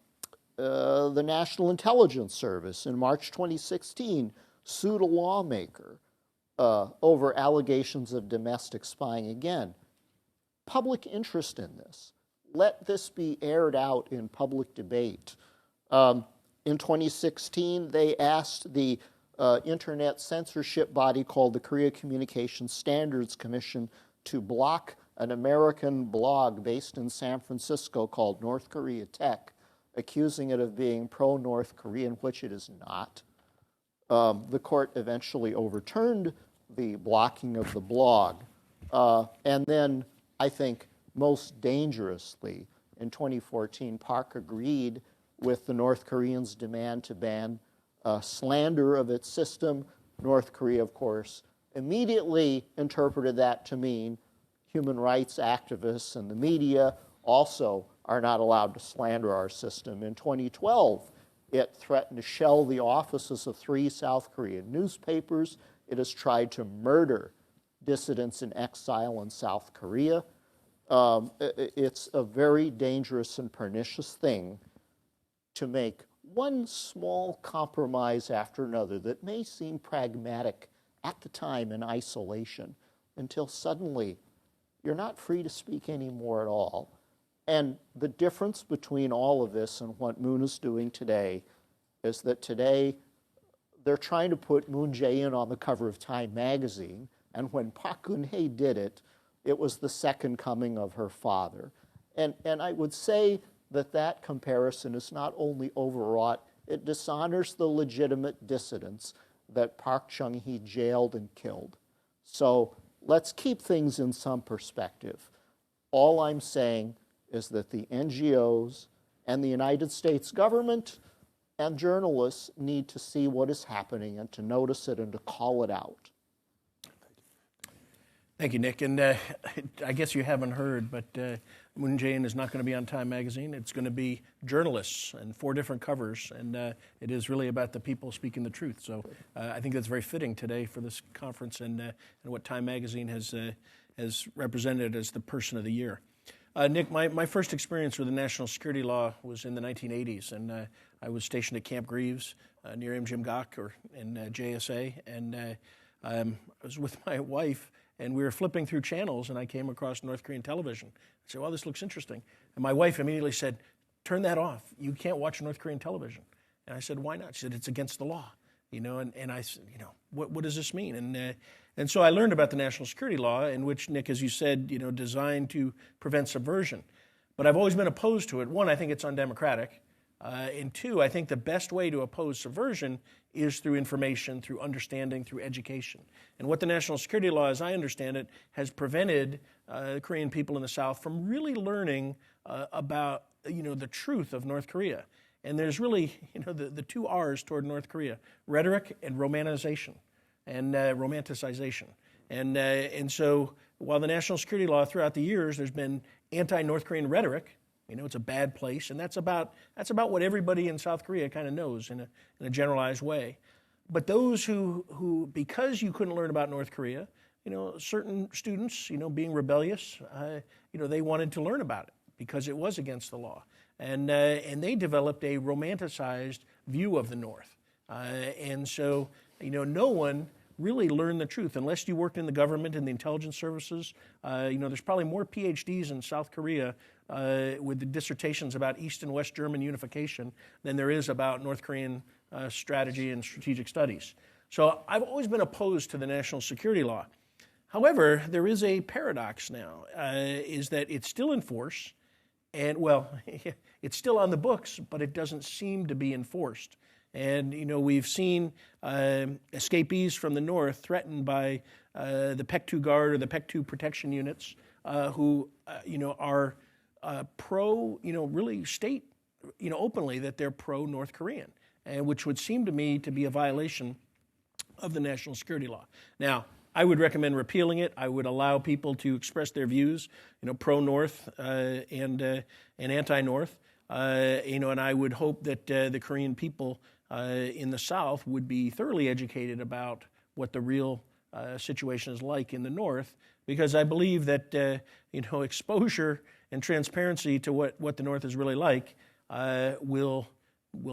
National Intelligence Service in March 2016 sued a lawmaker over allegations of domestic spying. Again, public interest in this. Let this be aired out in public debate. In 2016, they asked the internet censorship body called the Korea Communications Standards Commission to block an American blog based in San Francisco called North Korea Tech, accusing it of being pro-North Korean, which it is not. The court eventually overturned the blocking of the blog. And then, I think, most dangerously, in 2014, Park agreed with the North Koreans' demand to ban slander of its system. North Korea, of course, immediately interpreted that to mean human rights activists and the media also are not allowed to slander our system. In 2012, it threatened to shell the offices of 3 South Korean newspapers. It has tried to murder dissidents in exile in South Korea. It's a very dangerous and pernicious thing to make one small compromise after another that may seem pragmatic at the time in isolation until suddenly you're not free to speak anymore at all. And the difference between all of this and what Moon is doing today is that today they're trying to put Moon Jae-in on the cover of Time magazine, and when Park Geun-hye did it, it was the second coming of her father. And I would say that that comparison is not only overwrought, it dishonors the legitimate dissidents that Park Chung-hee jailed and killed. So let's keep things in some perspective. All I'm saying is that the NGOs and the United States government and journalists need to see what is happening and to notice it and to call it out. Thank you, Nick. And I guess you haven't heard, but Moon Jae-in is not going to be on Time magazine. It's going to be journalists and 4 different covers, and it is really about the people speaking the truth. So I think that's very fitting today for this conference and what Time magazine has represented as the person of the year. Nick, my first experience with the national security law was in the 1980s, and I was stationed at Camp Greaves near Imjimgak or in JSA, and I was with my wife, and we were flipping through channels, and I came across North Korean television. I said, well, this looks interesting. And my wife immediately said, turn that off. You can't watch North Korean television. And I said, why not? She said, it's against the law. And I said, what does this mean? And so I learned about the national security law, in which, Nick, as you said, designed to prevent subversion. But I've always been opposed to it. 1, I think it's undemocratic. And 2, I think the best way to oppose subversion is through information, through understanding, through education. And what the national security law, as I understand it, has prevented Korean people in the South from really learning about the truth of North Korea. And there's really the 2 R's toward North Korea: rhetoric and romanticization. And so while the national security law throughout the years, there's been anti-North Korean rhetoric. It's a bad place, and that's about what everybody in South Korea kind of knows in a generalized way. But those who because you couldn't learn about North Korea, certain students, being rebellious, they wanted to learn about it because it was against the law, and they developed a romanticized view of the North, and so no one really learn the truth unless you worked in the government and the intelligence services. There's probably more PhDs in South Korea with the dissertations about East and West German unification than there is about North Korean strategy and strategic studies. So I've always been opposed to the national security law. However, there is a paradox now, is that it's still in force, and well, it's still on the books, but it doesn't seem to be enforced. And, we've seen escapees from the north threatened by the PEC-2 Guard or the PEC-2 protection units who, are pro, really state, openly that they're pro-North Korean, and which would seem to me to be a violation of the national security law. Now, I would recommend repealing it. I would allow people to express their views, pro-North and anti-North, and I would hope that the Korean people in the South would be thoroughly educated about what the real situation is like in the North, because I believe that exposure and transparency to what the North is really like will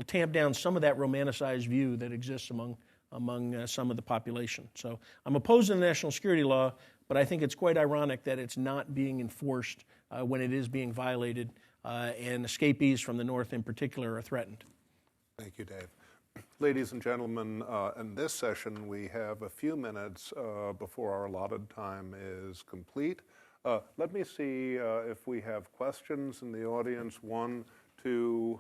tamp down some of that romanticized view that exists among some of the population. So I'm opposed to the national security law, but I think it's quite ironic that it's not being enforced when it is being violated, and escapees from the North in particular are threatened. Thank you, Dave. Ladies and gentlemen, in this session we have a few minutes before our allotted time is complete. Let me see if we have questions in the audience. 1, 2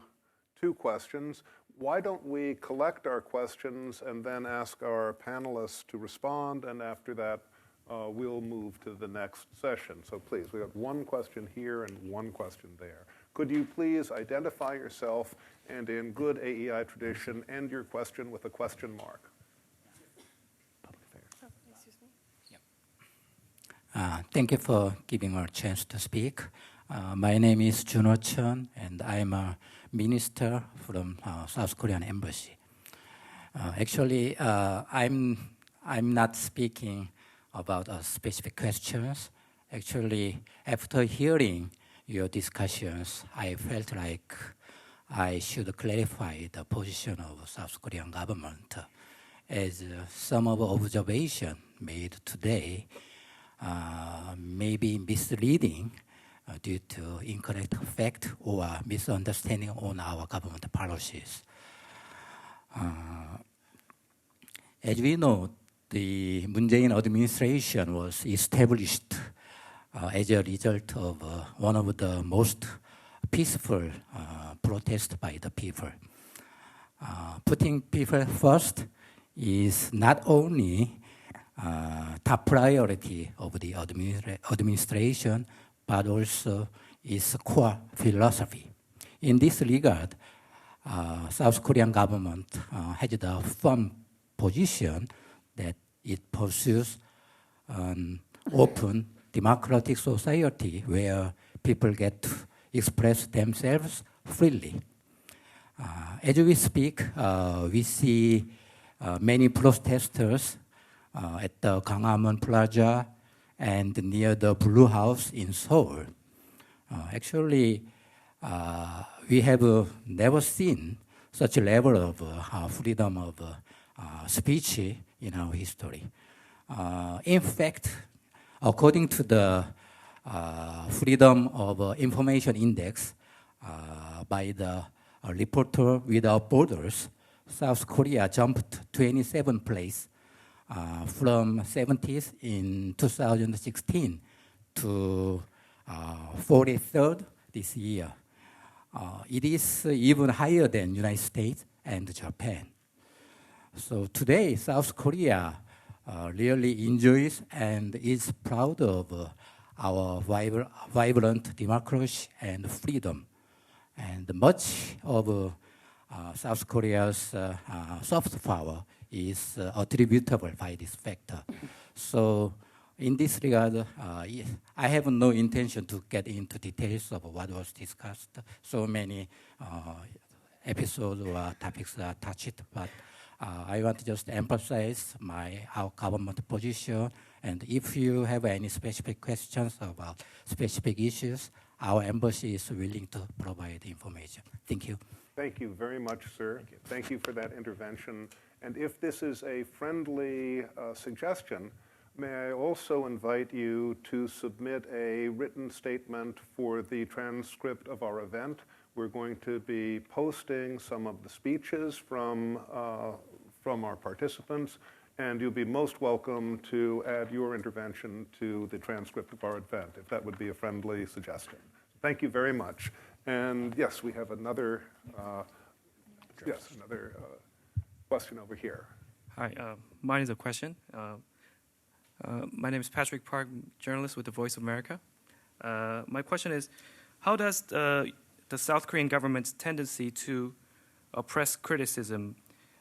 questions. Why don't we collect our questions and then ask our panelists to respond, and after that we'll move to the next session. So please, we have one question here and one question there. Could you please identify yourself and, in good AEI tradition, end your question with a question mark? Thank you for giving me a chance to speak. My name is Junho, and I'm a minister from South Korean Embassy. Actually, I'm not speaking about specific questions. Actually, after hearing your discussions, I felt like I should clarify the position of South Korean government, as some of the observation made today may be misleading due to incorrect fact or misunderstanding on our government policies. As we know, the Moon Jae-in administration was established as a result of one of the most peaceful protests by the people. Putting people first is not only top priority of the administration, but also its core philosophy. In this regard, South Korean government has the firm position that it pursues an open, democratic society where people get to express themselves freely. As we speak, we see many protesters at the Gangwon Plaza and near the Blue House in Seoul. Actually, we have never seen such a level of freedom of speech in our history. In fact, according to the Freedom of Information Index by the Reporter Without Borders, South Korea jumped 27th place from 70th in 2016 to 43rd this year. It is even higher than United States and Japan. So today, South Korea really enjoys and is proud of our vibrant democracy and freedom. And much of South Korea's soft power is attributable by this factor. So in this regard, I have no intention to get into details of what was discussed. So many episodes or topics are touched, but I want to just emphasize our government position. And if you have any specific questions about specific issues, our embassy is willing to provide information. Thank you. Thank you very much, sir. Thank you for that intervention. And if this is a friendly suggestion, may I also invite you to submit a written statement for the transcript of our event. We're going to be posting some of the speeches from our participants. and you'll be most welcome to add your intervention to the transcript of our event, if that would be a friendly suggestion. Thank you very much. And yes, we have another, question over here. Hi, mine is a question. My name is Patrick Park, journalist with the Voice of America. My question is, how does the South Korean government's tendency to oppress criticism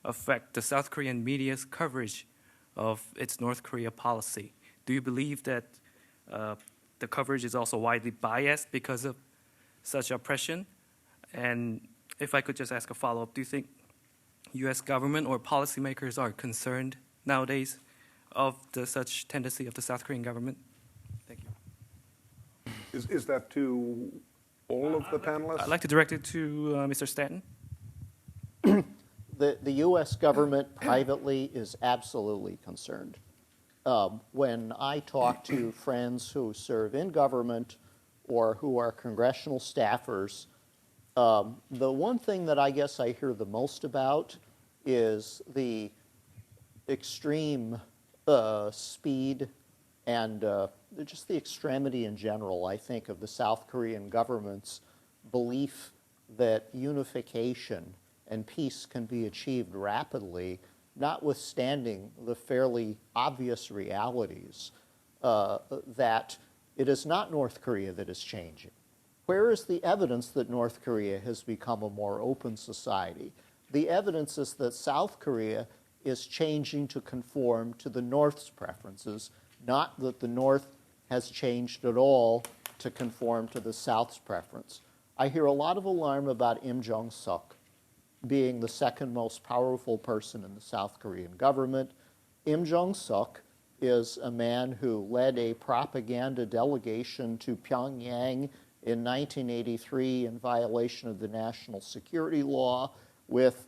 affect the South Korean media's coverage of its North Korea policy? Do you believe that the coverage is also widely biased because of such oppression? And if I could just ask a follow-up, do you think U.S. government or policymakers are concerned nowadays of such tendency of the South Korean government? Thank you. Is that to all of the panelists? I'd like to direct it to Mr. Stanton. The U.S. government privately is absolutely concerned. When I talk to friends who serve in government or who are congressional staffers, the one thing that I guess I hear the most about is the extreme speed and just the extremity in general, I think, of the South Korean government's belief that unification and peace can be achieved rapidly, notwithstanding the fairly obvious realities that it is not North Korea that is changing. Where is the evidence that North Korea has become a more open society? The evidence is that South Korea is changing to conform to the North's preferences, not that the North has changed at all to conform to the South's preference. I hear a lot of alarm about Im Jong-suk being the second most powerful person in the South Korean government. Im Jong-suk is a man who led a propaganda delegation to Pyongyang in 1983 in violation of the national security law with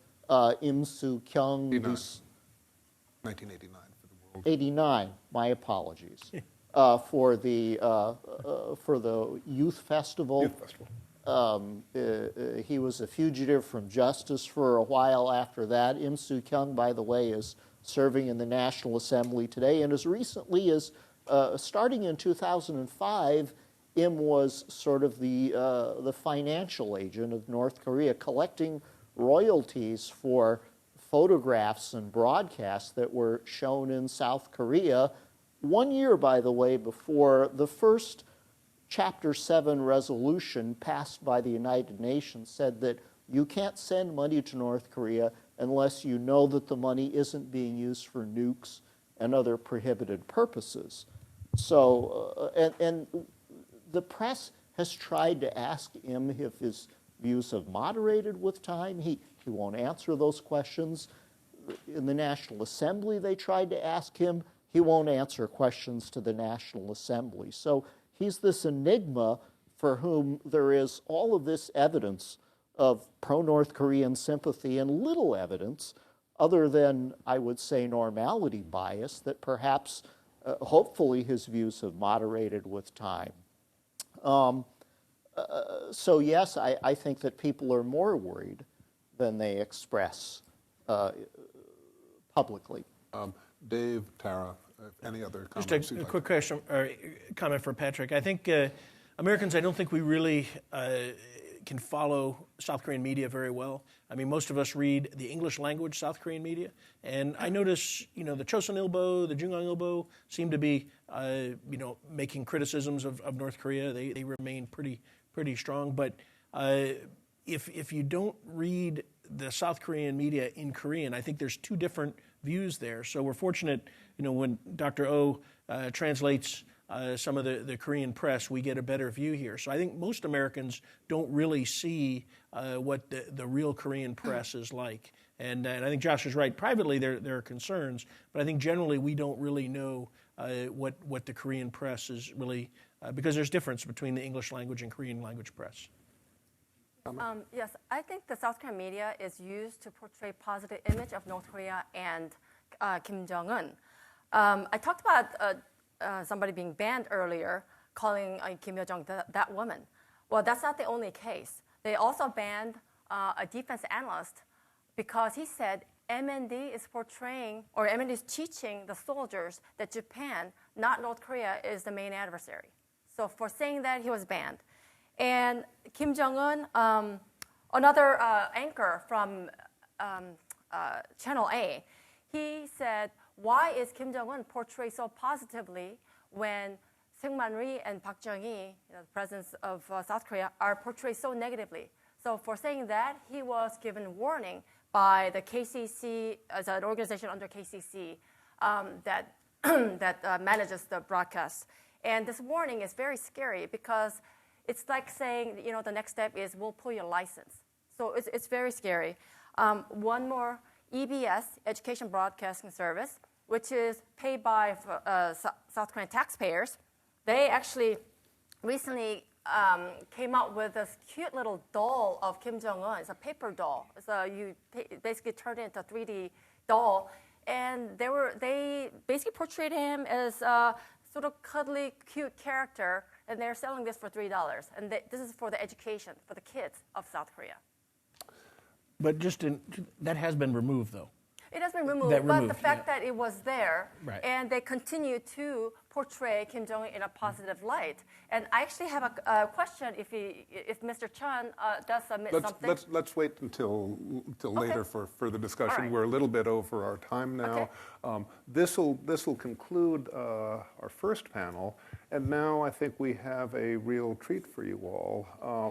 Im Soo-kyung. 1989 for the world. 89, my apologies. For the youth festival. Youth festival. He was a fugitive from justice for a while after that. Im Soo-kyung, by the way, is serving in the National Assembly today. And as recently as starting in 2005, Im was sort of the financial agent of North Korea, collecting royalties for photographs and broadcasts that were shown in South Korea 1 year, by the way, before the first Chapter 7 resolution passed by the United Nations said that you can't send money to North Korea unless you know that the money isn't being used for nukes and other prohibited purposes. So, and the press has tried to ask him if his views have moderated with time. He won't answer those questions. In the National Assembly, they tried to ask him. He won't answer questions to the National Assembly. So he's this enigma for whom there is all of this evidence of pro-North Korean sympathy and little evidence other than, I would say, normality bias that perhaps, hopefully, his views have moderated with time. So yes, I think that people are more worried than they express publicly. Dave, Tara, any other comments? Just a quick question or comment for Patrick. I think Americans, I don't think we really can follow South Korean media very well. I mean, most of us read the English language South Korean media, and I notice, the Chosun Ilbo, the Jungang Ilbo seem to be, making criticisms of North Korea. They remain pretty strong. But if you don't read the South Korean media in Korean, I think there's two different views there. So we're fortunate, when Dr. Oh translates some of the Korean press, we get a better view here. So I think most Americans don't really see what the real Korean press is like. And I think Josh is right. Privately, there are concerns, but I think generally we don't really know what the Korean press is really, because there's difference between the English language and Korean language press. Yes, I think the South Korean media is used to portray positive image of North Korea and Kim Jong-un. I talked about somebody being banned earlier, calling Kim Yo-jong that woman. Well, that's not the only case. They also banned a defense analyst because he said MND is portraying, or MND is teaching the soldiers that Japan, not North Korea, is the main adversary. So for saying that, he was banned. And Kim Jong-un, another anchor from Channel A, he said, why is Kim Jong-un portrayed so positively when Seung Man-ri and Park Chung-hee, the presidents of South Korea, are portrayed so negatively? So for saying that, he was given warning by the KCC, as an organization under KCC that manages the broadcast. And this warning is very scary because it's like saying, the next step is we'll pull your license. So it's very scary. One more, EBS, Education Broadcasting Service, which is paid by South Korean taxpayers. They actually recently came out with this cute little doll of Kim Jong-un. It's a paper doll. So you basically turn it into a 3D doll. And they basically portrayed him as a sort of cuddly, cute character, and they're selling this for $3. And this is for the education, for the kids of South Korea. But that has been removed, though. It has been removed, but the fact that it was there, right. And they continue to portray Kim Jong-un in a positive light. And I actually have a question if Mr. Chun does submit something. Let's wait until later for further discussion. Right. We're a little bit over our time now. Okay. This will conclude our first panel, and now I think we have a real treat for you all.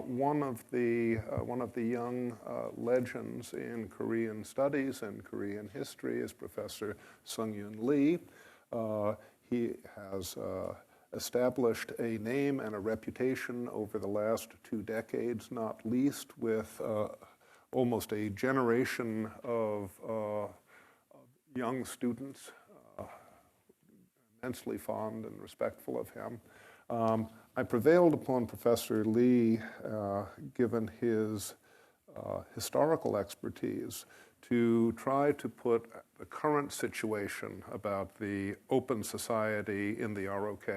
One of the young legends in Korean studies and Korean history is Professor Seung Lee. He has established a name and a reputation over the last 2 decades, not least with almost a generation of young students, immensely fond and respectful of him. I prevailed upon Professor Lee, given his historical expertise, to try to put the current situation about the open society in the ROK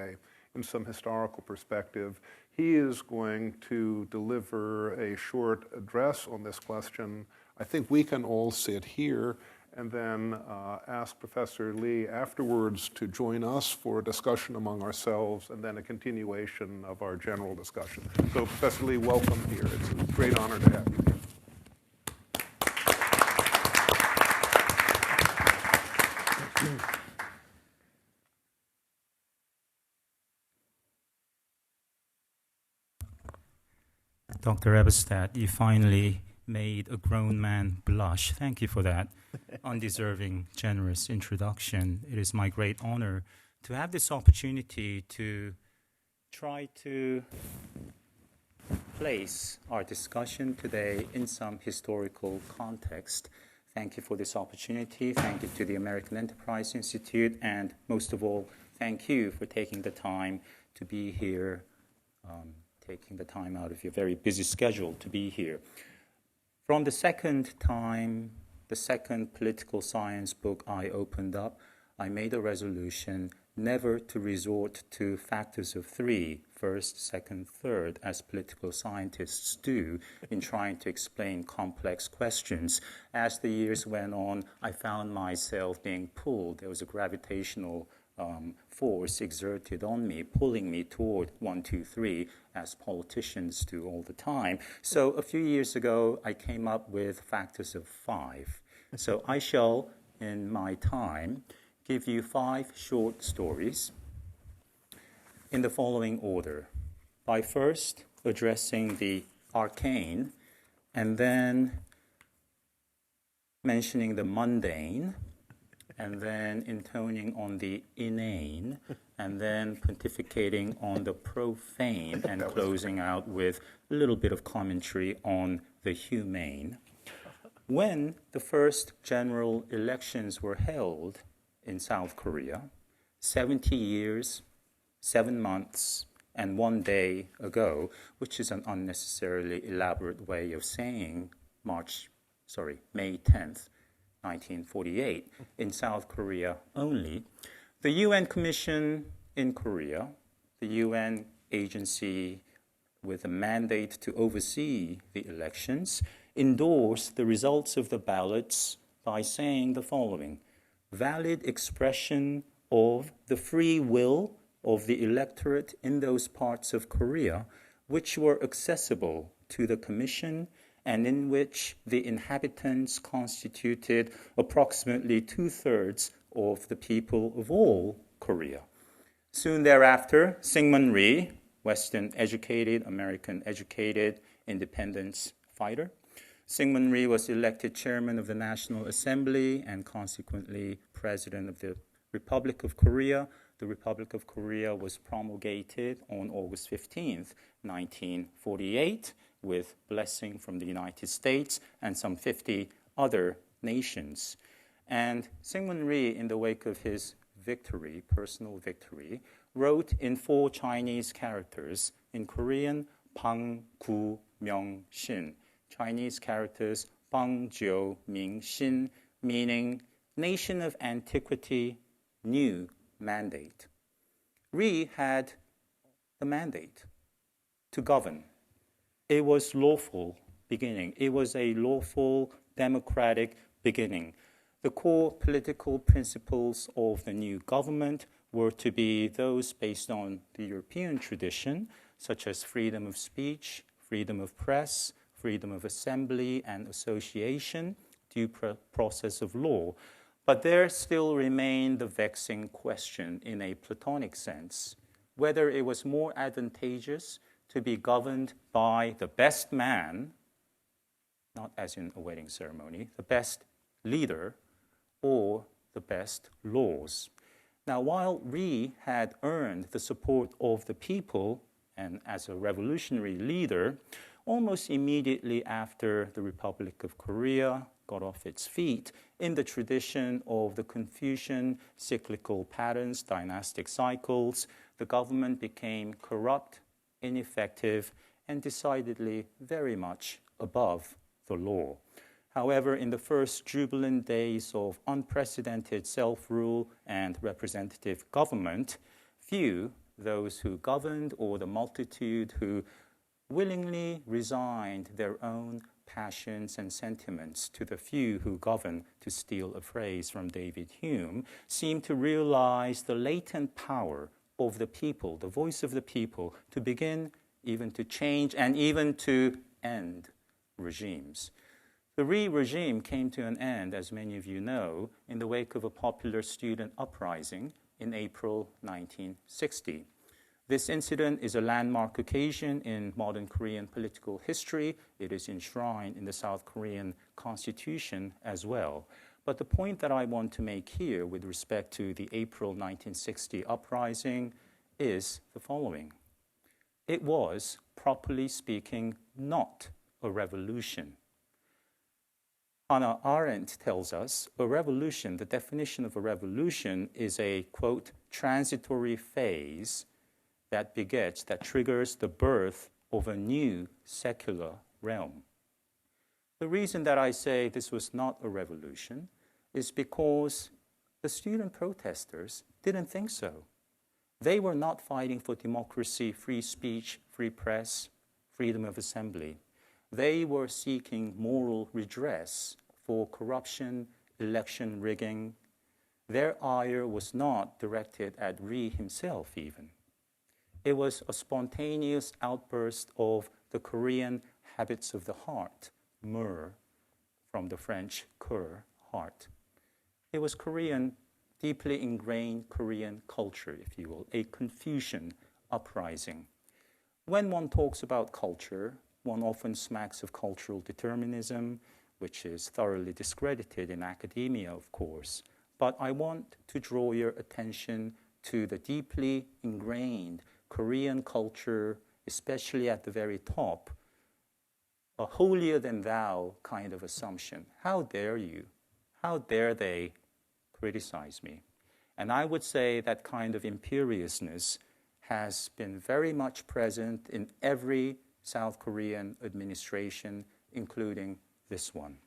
in some historical perspective. He is going to deliver a short address on this question. I think we can all sit here and then ask Professor Lee afterwards to join us for a discussion among ourselves and then a continuation of our general discussion. So Professor Lee, welcome here. It's a great honor to have you here. Dr. Eberstadt, you finally made a grown man blush. Thank you for that undeserving, generous introduction. It is my great honor to have this opportunity to try to place our discussion today in some historical context. Thank you for this opportunity. Thank you to the American Enterprise Institute, and most of all, thank you for taking the time to be here, taking the time out of your very busy schedule to be here. From the second political science book I opened up, I made a resolution never to resort to factors of 3, first, second, third, as political scientists do in trying to explain complex questions. As the years went on, I found myself being pulled. There was a gravitational force exerted on me, pulling me toward 1, 2, 3, as politicians do all the time. So a few years ago, I came up with factors of 5. So I shall, in my time, give you 5 short stories in the following order. By first addressing the arcane, and then mentioning the mundane, and then intoning on the inane, and then pontificating on the profane, and closing out with a little bit of commentary on the humane. When the first general elections were held in South Korea, 70 years, 7 months, and 1 day ago, which is an unnecessarily elaborate way of saying May 10th, 1948, in South Korea only, the UN Commission in Korea, the UN agency with a mandate to oversee the elections, endorsed the results of the ballots by saying the following: valid expression of the free will of the electorate in those parts of Korea which were accessible to the Commission and in which the inhabitants constituted approximately 2/3 of the people of all Korea. Soon thereafter, Syngman Rhee, Western educated, American educated independence fighter, Syngman Rhee was elected chairman of the National Assembly and consequently president of the Republic of Korea. The Republic of Korea was promulgated on August 15th, 1948, with blessing from the United States and some 50 other nations. And Syngman Rhee, in the wake of his victory, personal victory, wrote in 4 Chinese characters, in Korean, 방, 구, 명, 신. Chinese characters, 방, jiu, ming, shin, meaning nation of antiquity, new mandate. Rhee had the mandate to govern. It was lawful beginning. It was a lawful democratic beginning. The core political principles of the new government were to be those based on the European tradition, such as freedom of speech, freedom of press, freedom of assembly and association, due process of law. But there still remained the vexing question in a Platonic sense, whether it was more advantageous to be governed by the best man, not as in a wedding ceremony, the best leader, or the best laws. Now, while Rhee had earned the support of the people and as a revolutionary leader, almost immediately after the Republic of Korea got off its feet, in the tradition of the Confucian cyclical patterns, dynastic cycles, the government became corrupt, ineffective, and decidedly very much above the law. However, in the first jubilant days of unprecedented self-rule and representative government, few, those who governed or the multitude who willingly resigned their own passions and sentiments to the few who govern, to steal a phrase from David Hume, seem to realize the latent power of the people, the voice of the people, to begin, even to change, and even to end regimes. The Rhee regime came to an end, as many of you know, in the wake of a popular student uprising in April 1960. This incident is a landmark occasion in modern Korean political history. It is enshrined in the South Korean Constitution as well. But the point that I want to make here with respect to the April 1960 uprising is the following. It was, properly speaking, not a revolution. Hannah Arendt tells us a revolution, the definition of a revolution is a, quote, transitory phase that begets, that triggers the birth of a new secular realm. The reason that I say this was not a revolution is because the student protesters didn't think so. They were not fighting for democracy, free speech, free press, freedom of assembly. They were seeking moral redress for corruption, election rigging. Their ire was not directed at Rhee himself even. It was a spontaneous outburst of the Korean habits of the heart, myrrh, from the French cœur, heart. It was Korean, deeply ingrained Korean culture, if you will, a Confucian uprising. When one talks about culture, one often smacks of cultural determinism, which is thoroughly discredited in academia, of course. But I want to draw your attention to the deeply ingrained Korean culture, especially at the very top, a holier-than-thou kind of assumption. How dare you? How dare they criticize me? And I would say that kind of imperiousness has been very much present in every South Korean administration, including this one.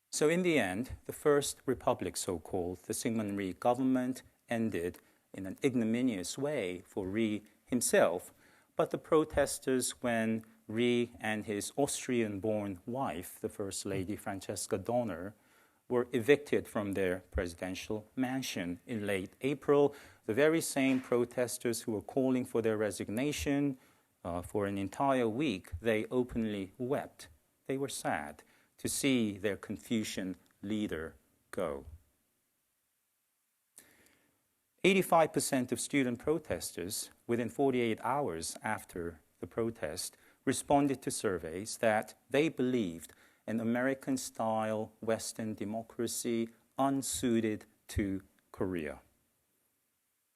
So in the end, the First Republic, so-called, the Syngman Rhee government ended in an ignominious way for Rhee himself, but the protesters, when Ri and his Austrian-born wife, the First Lady Francesca Donner, were evicted from their presidential mansion in late April. The very same protesters who were calling for their resignation for an entire week, they openly wept. They were sad to see their Confucian leader go. 85% of student protesters within 48 hours after the protest responded to surveys that they believed an American-style Western democracy unsuited to Korea.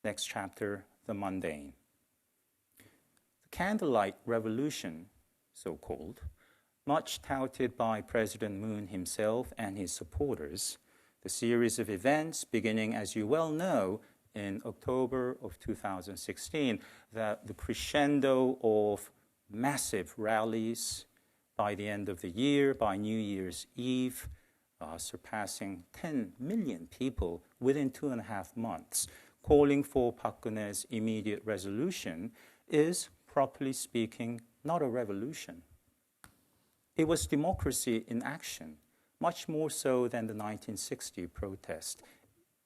Next chapter, the mundane. The candlelight revolution, so-called, much touted by President Moon himself and his supporters, the series of events beginning, as you well know, in October of 2016, that the crescendo of massive rallies by the end of the year, by New Year's Eve, surpassing 10 million people within 2.5 months, calling for Park Geun-hye's immediate resolution, is, properly speaking, not a revolution. It was democracy in action, much more so than the 1960 protest,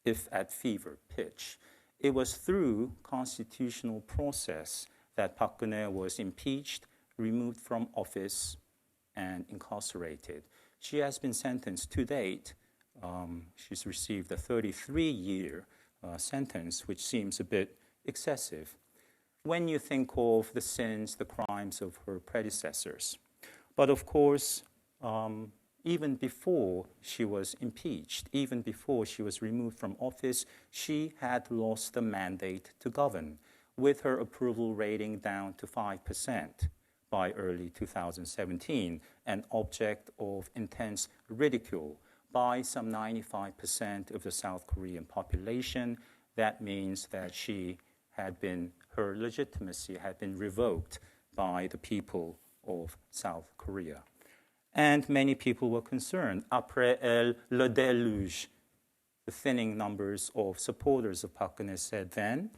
if at fever pitch. It was through constitutional process that Park Geun-hye was impeached, removed from office, and incarcerated. She has been sentenced to date. She's received a 33-year sentence, which seems a bit excessive when you think of the sins, the crimes of her predecessors. But of course, even before she was impeached, even before she was removed from office, she had lost the mandate to govern, with her approval rating down to 5% by early 2017, an object of intense ridicule by some 95% of the South Korean population. That means that her legitimacy had been revoked by the people of South Korea. And many people were concerned. Après le déluge, the thinning numbers of supporters of Park Geun-hye said then,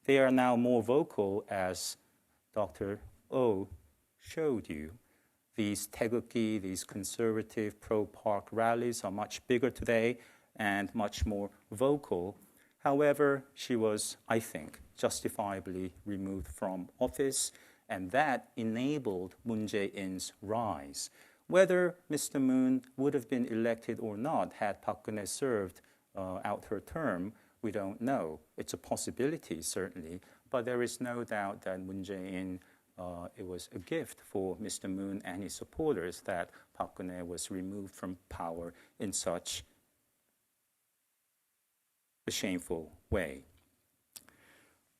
they are now more vocal, as Dr. Oh showed you. These taegukgi, these conservative pro-Park rallies are much bigger today and much more vocal. However, she was, I think, justifiably removed from office, and that enabled Moon Jae-in's rise. Whether Mr. Moon would have been elected or not had Park Geun-hye served out her term, we don't know. It's a possibility, certainly, but there is no doubt that Moon Jae-in, it was a gift for Mr. Moon and his supporters that Park Geun-hye was removed from power in such a shameful way.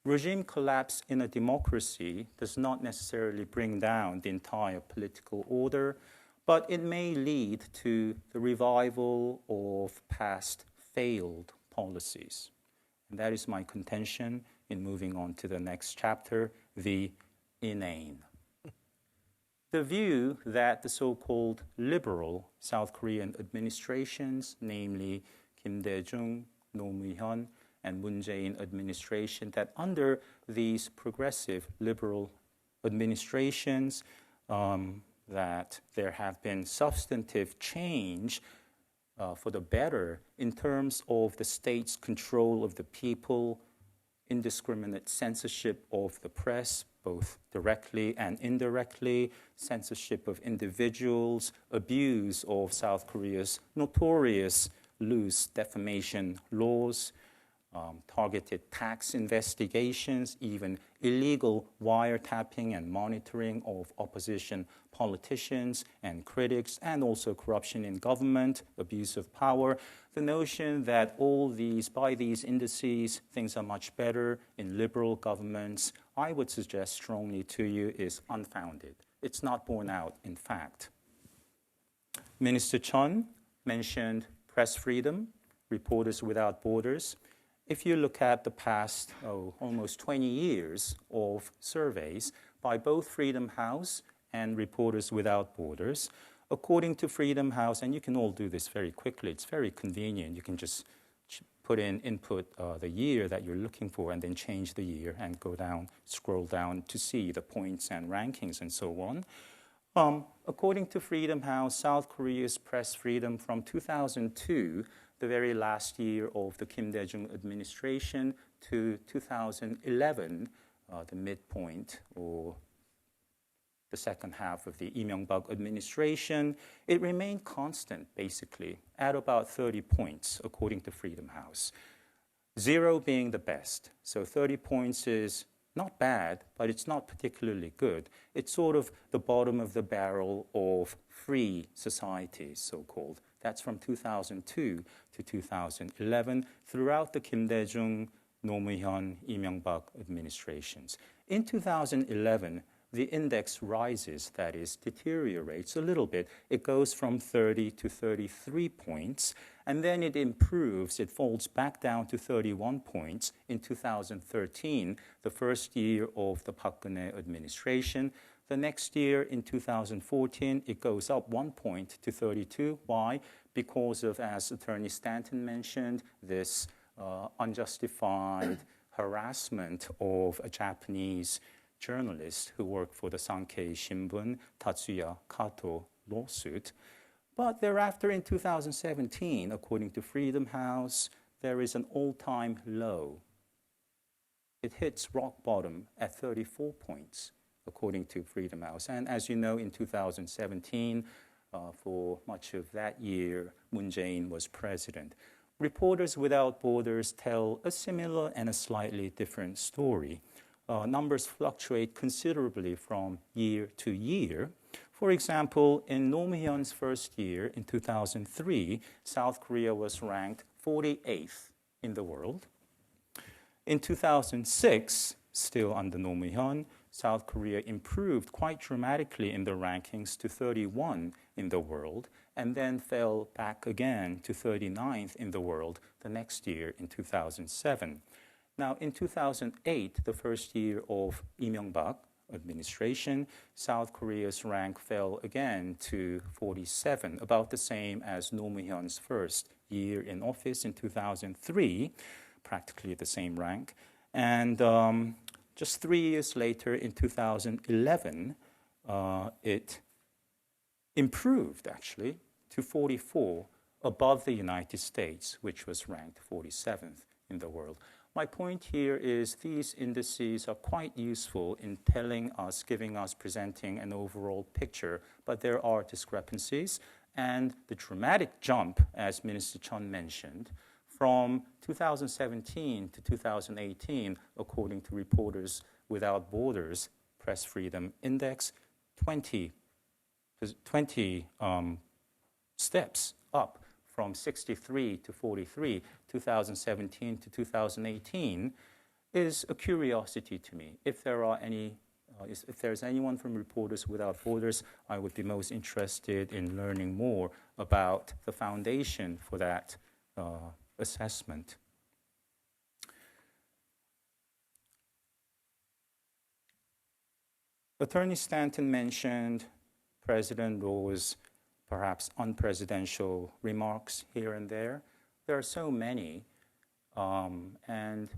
Regime collapse in a democracy does not necessarily bring down the entire political order, but it may lead to the revival of past failed policies. And that is my contention in moving on to the next chapter, the inane. The view that the so-called liberal South Korean administrations, namely Kim Dae-jung, Roh Moo-hyun, and Moon Jae-in administration, that under these progressive liberal administrations, that there have been substantive change for the better in terms of the state's control of the people, indiscriminate censorship of the press, both directly and indirectly, censorship of individuals, abuse of South Korea's notorious loose defamation laws, targeted tax investigations, even illegal wiretapping and monitoring of opposition politicians and critics, and also corruption in government, abuse of power. The notion that all these, by these indices, things are much better in liberal governments, I would suggest strongly to you, is unfounded. It's not borne out, in fact. Minister Chun mentioned press freedom, Reporters Without Borders. If you look at the past, almost 20 years of surveys by both Freedom House and Reporters Without Borders, according to Freedom House, and you can all do this very quickly, it's very convenient, you can just input the year that you're looking for, and then change the year and go down, scroll down to see the points and rankings and so on. According to Freedom House, South Korea's press freedom from 2002, the very last year of the Kim Dae-jung administration, to 2011, the midpoint or the second half of the Lee Myung-bak administration, it remained constant, basically, at about 30 points, according to Freedom House. 0 being the best. So 30 points is not bad, but it's not particularly good. It's sort of the bottom of the barrel of free societies, so-called. That's from 2002 to 2011, throughout the Kim Dae-jung, Roh Moo-hyun, Lee Myung-bak administrations. In 2011, the index rises, that is, deteriorates a little bit. It goes from 30 to 33 points, and then it improves. It falls back down to 31 points in 2013, the first year of the Park Geun-hye administration. The next year, in 2014, it goes up 1 point to 32. Why? Because of, as Attorney Stanton mentioned, this unjustified harassment of a Japanese journalist who worked for the Sankei Shimbun, Tatsuya Kato lawsuit. But thereafter, in 2017, according to Freedom House, there is an all-time low. It hits rock bottom at 34 points, according to Freedom House. And as you know, in 2017, for much of that year, Moon Jae-in was president. Reporters Without Borders tell a similar and a slightly different story. Numbers fluctuate considerably from year to year. For example, in Roh Moo-hyun's first year, in 2003, South Korea was ranked 48th in the world. In 2006, still under Roh Moo-hyun, South Korea improved quite dramatically in the rankings to 31 in the world, and then fell back again to 39th in the world the next year in 2007. Now, in 2008, the first year of Lee Myung-bak administration, South Korea's rank fell again to 47, about the same as Roh Moo-hyun's first year in office in 2003, practically the same rank. And just 3 years later, in 2011, it improved, actually, to 44, above the United States, which was ranked 47th in the world. My point here is these indices are quite useful in telling us, giving us, presenting an overall picture, but there are discrepancies. And the dramatic jump, as Minister Chun mentioned, from 2017 to 2018, according to Reporters Without Borders Press Freedom Index, 20 steps up from 63 to 43, 2017 to 2018, is a curiosity to me. If there's anyone from Reporters Without Borders, I would be most interested in learning more about the foundation for that assessment. Attorney Stanton mentioned President Roh's perhaps unpresidential remarks here and there. There are so many, and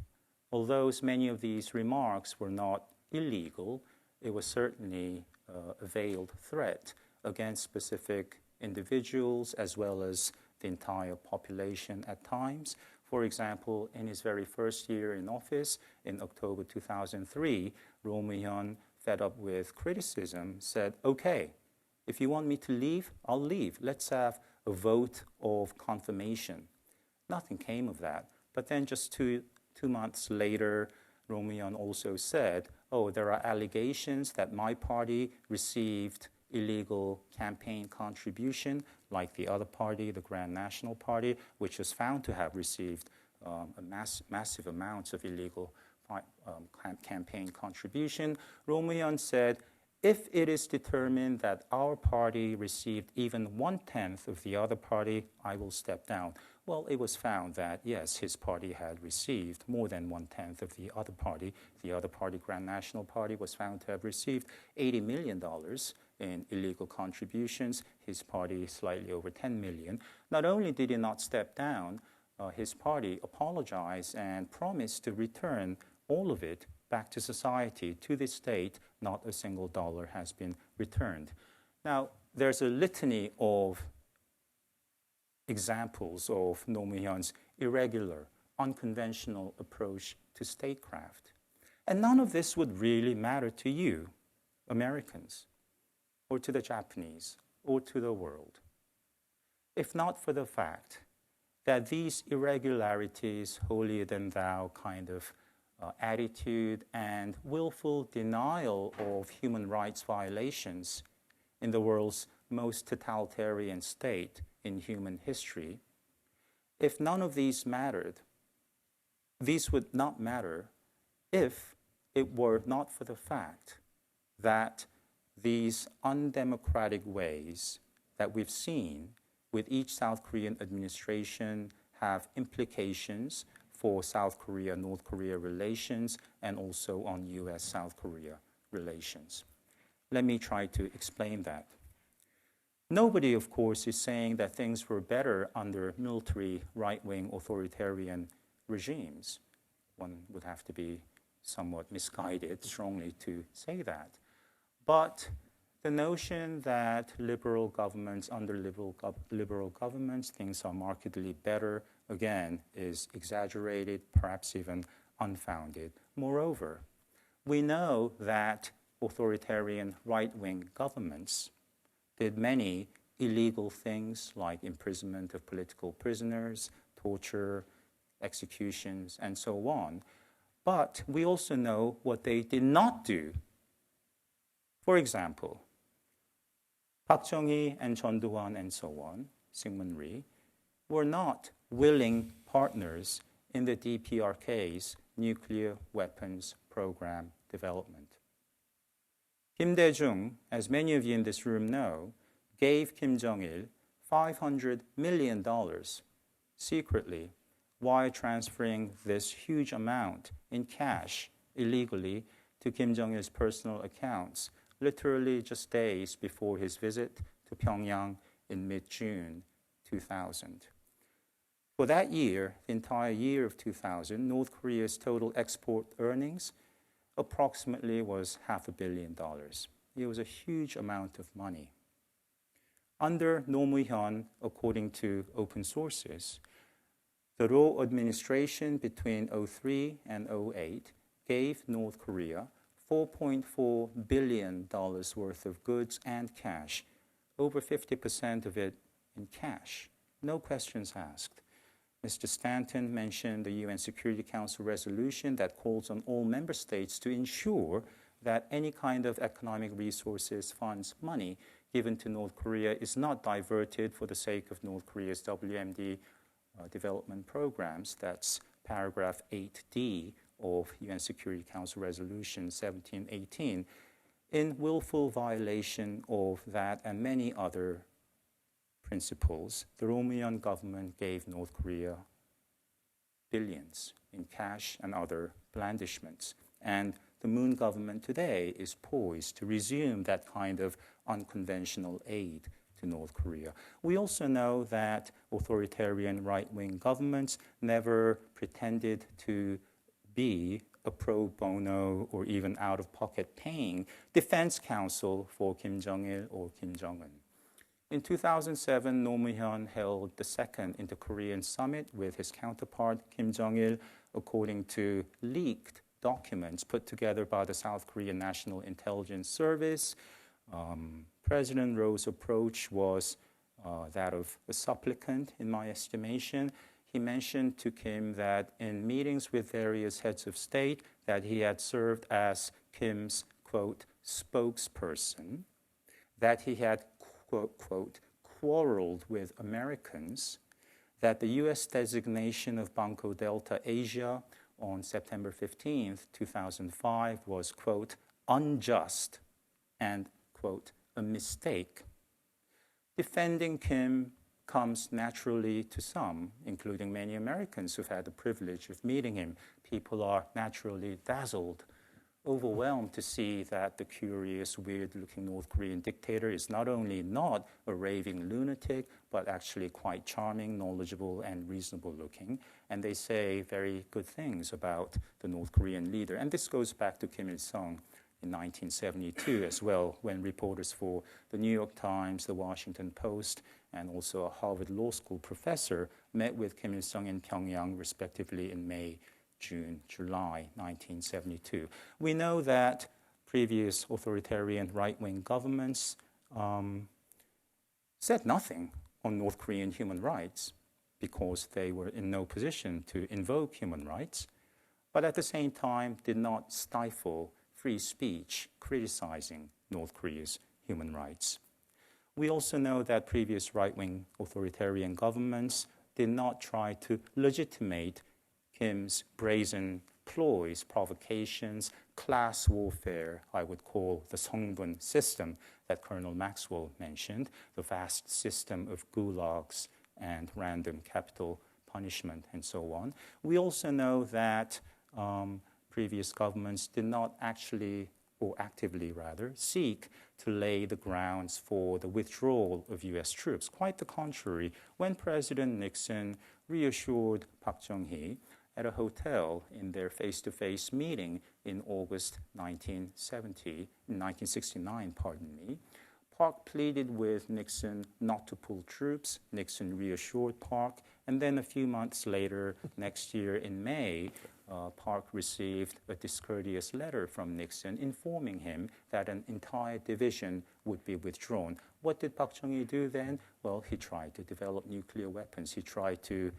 although many of these remarks were not illegal, it was certainly a veiled threat against specific individuals as well as the entire population at times. For example, in his very first year in office, in October 2003, Roh Moo-hyun, fed up with criticism, said, okay, if you want me to leave, I'll leave. Let's have a vote of confirmation. Nothing came of that. But then just two months later, Roh Moo-hyun also said, oh, there are allegations that my party received illegal campaign contribution, like the other party, the Grand National Party, which was found to have received massive amounts of illegal campaign contribution. Roh Moo-hyun said, if it is determined that our party received even 1/10 of the other party, I will step down. Well, it was found that, yes, his party had received more than 1/10 of the other party. The other party, Grand National Party, was found to have received $80 million in illegal contributions. His party, slightly over $10 million. Not only did he not step down, his party apologized and promised to return all of it back to society. To this date, not a single dollar has been returned. Now, there's a litany of examples of Roh Moo-hyun's irregular, unconventional approach to statecraft. And none of this would really matter to you, Americans, or to the Japanese, or to the world, if not for the fact that these irregularities, holier-than-thou kind of attitude and willful denial of human rights violations in the world's most totalitarian state in human history, if none of these mattered, these would not matter if it were not for the fact that these undemocratic ways that we've seen with each South Korean administration have implications for South Korea-North Korea relations and also on US-South Korea relations. Let me try to explain that. Nobody, of course, is saying that things were better under military right-wing authoritarian regimes. One would have to be somewhat misguided strongly to say that. But the notion that liberal governments, under liberal governments, things are markedly better, again, is exaggerated, perhaps even unfounded. Moreover, we know that authoritarian right-wing governments did many illegal things like imprisonment of political prisoners, torture, executions, and so on. But we also know what they did not do. For example, Park Chung-hee and Chun Do-hwan and so on, Syngman Rhee, were not willing partners in the DPRK's nuclear weapons program development. Kim Dae-jung, as many of you in this room know, gave Kim Jong-il $500 million secretly while transferring this huge amount in cash illegally to Kim Jong-il's personal accounts, literally just days before his visit to Pyongyang in mid-June 2000. For that year, the entire year of 2000, North Korea's total export earnings approximately was $500 million. It was a huge amount of money. Under Roh Moo-hyun, according to open sources, the Roh administration between 2003 and 2008 gave North Korea $4.4 billion worth of goods and cash, over 50% of it in cash. No questions asked. Mr. Stanton mentioned the UN Security Council resolution that calls on all member states to ensure that any kind of economic resources, funds, money given to North Korea is not diverted for the sake of North Korea's WMD development programs. That's paragraph 8D of UN Security Council Resolution 1718, in willful violation of that and many other principles. The Roh Moo-hyun government gave North Korea billions in cash and other blandishments. And the Moon government today is poised to resume that kind of unconventional aid to North Korea. We also know that authoritarian right-wing governments never pretended to be a pro bono or even out-of-pocket paying defense counsel for Kim Jong-il or Kim Jong-un. In 2007, Roh Moo-hyun held the second Inter-Korean summit with his counterpart, Kim Jong-il, according to leaked documents put together by the South Korean National Intelligence Service. President Roh's approach was that of a supplicant, in my estimation. He mentioned to Kim that in meetings with various heads of state that he had served as Kim's, quote, spokesperson, that he had, quote, quarreled with Americans, that the U.S. designation of Banco Delta Asia on September 15th, 2005 was, quote, unjust and, quote, a mistake. Defending Kim comes naturally to some, including many Americans who've had the privilege of meeting him. People are naturally dazzled overwhelmed to see that the curious, weird-looking North Korean dictator is not only not a raving lunatic, but actually quite charming, knowledgeable, and reasonable-looking. And they say very good things about the North Korean leader. And this goes back to Kim Il-sung in 1972 as well, when reporters for the New York Times, the Washington Post, and also a Harvard Law School professor met with Kim Il-sung in Pyongyang, respectively, in May, June, July 1972. We know that previous authoritarian right-wing governments said nothing on North Korean human rights because they were in no position to invoke human rights, but at the same time did not stifle free speech criticizing North Korea's human rights. We also know that previous right-wing authoritarian governments did not try to legitimate Kim's brazen ploys, provocations, class warfare, I would call the Seung system that Colonel Maxwell mentioned, the vast system of gulags and random capital punishment and so on. We also know that previous governments did not actually, or actively rather, seek to lay the grounds for the withdrawal of U.S. troops. Quite the contrary, when President Nixon reassured Park Chung-hee at a hotel in their face-to-face meeting in August 1969, Park pleaded with Nixon not to pull troops. Nixon reassured Park, and then a few months later, next year in May, Park received a discourteous letter from Nixon informing him that an entire division would be withdrawn. What did Park Chung-hee do then? Well, he tried to develop nuclear weapons. He tried to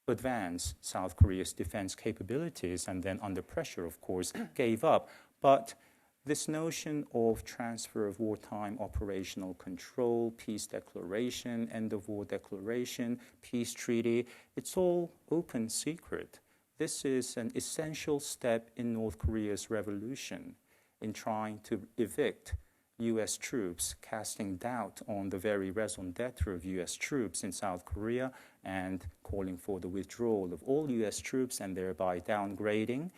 advance South Korea's defense capabilities, and then under pressure, of course, gave up. But this notion of transfer of wartime operational control, peace declaration, end of war declaration, peace treaty, it's all open secret. This is an essential step in North Korea's revolution in trying to evict U.S. troops, casting doubt on the very raison d'etre of U.S. troops in South Korea and calling for the withdrawal of all U.S. troops and thereby downgrading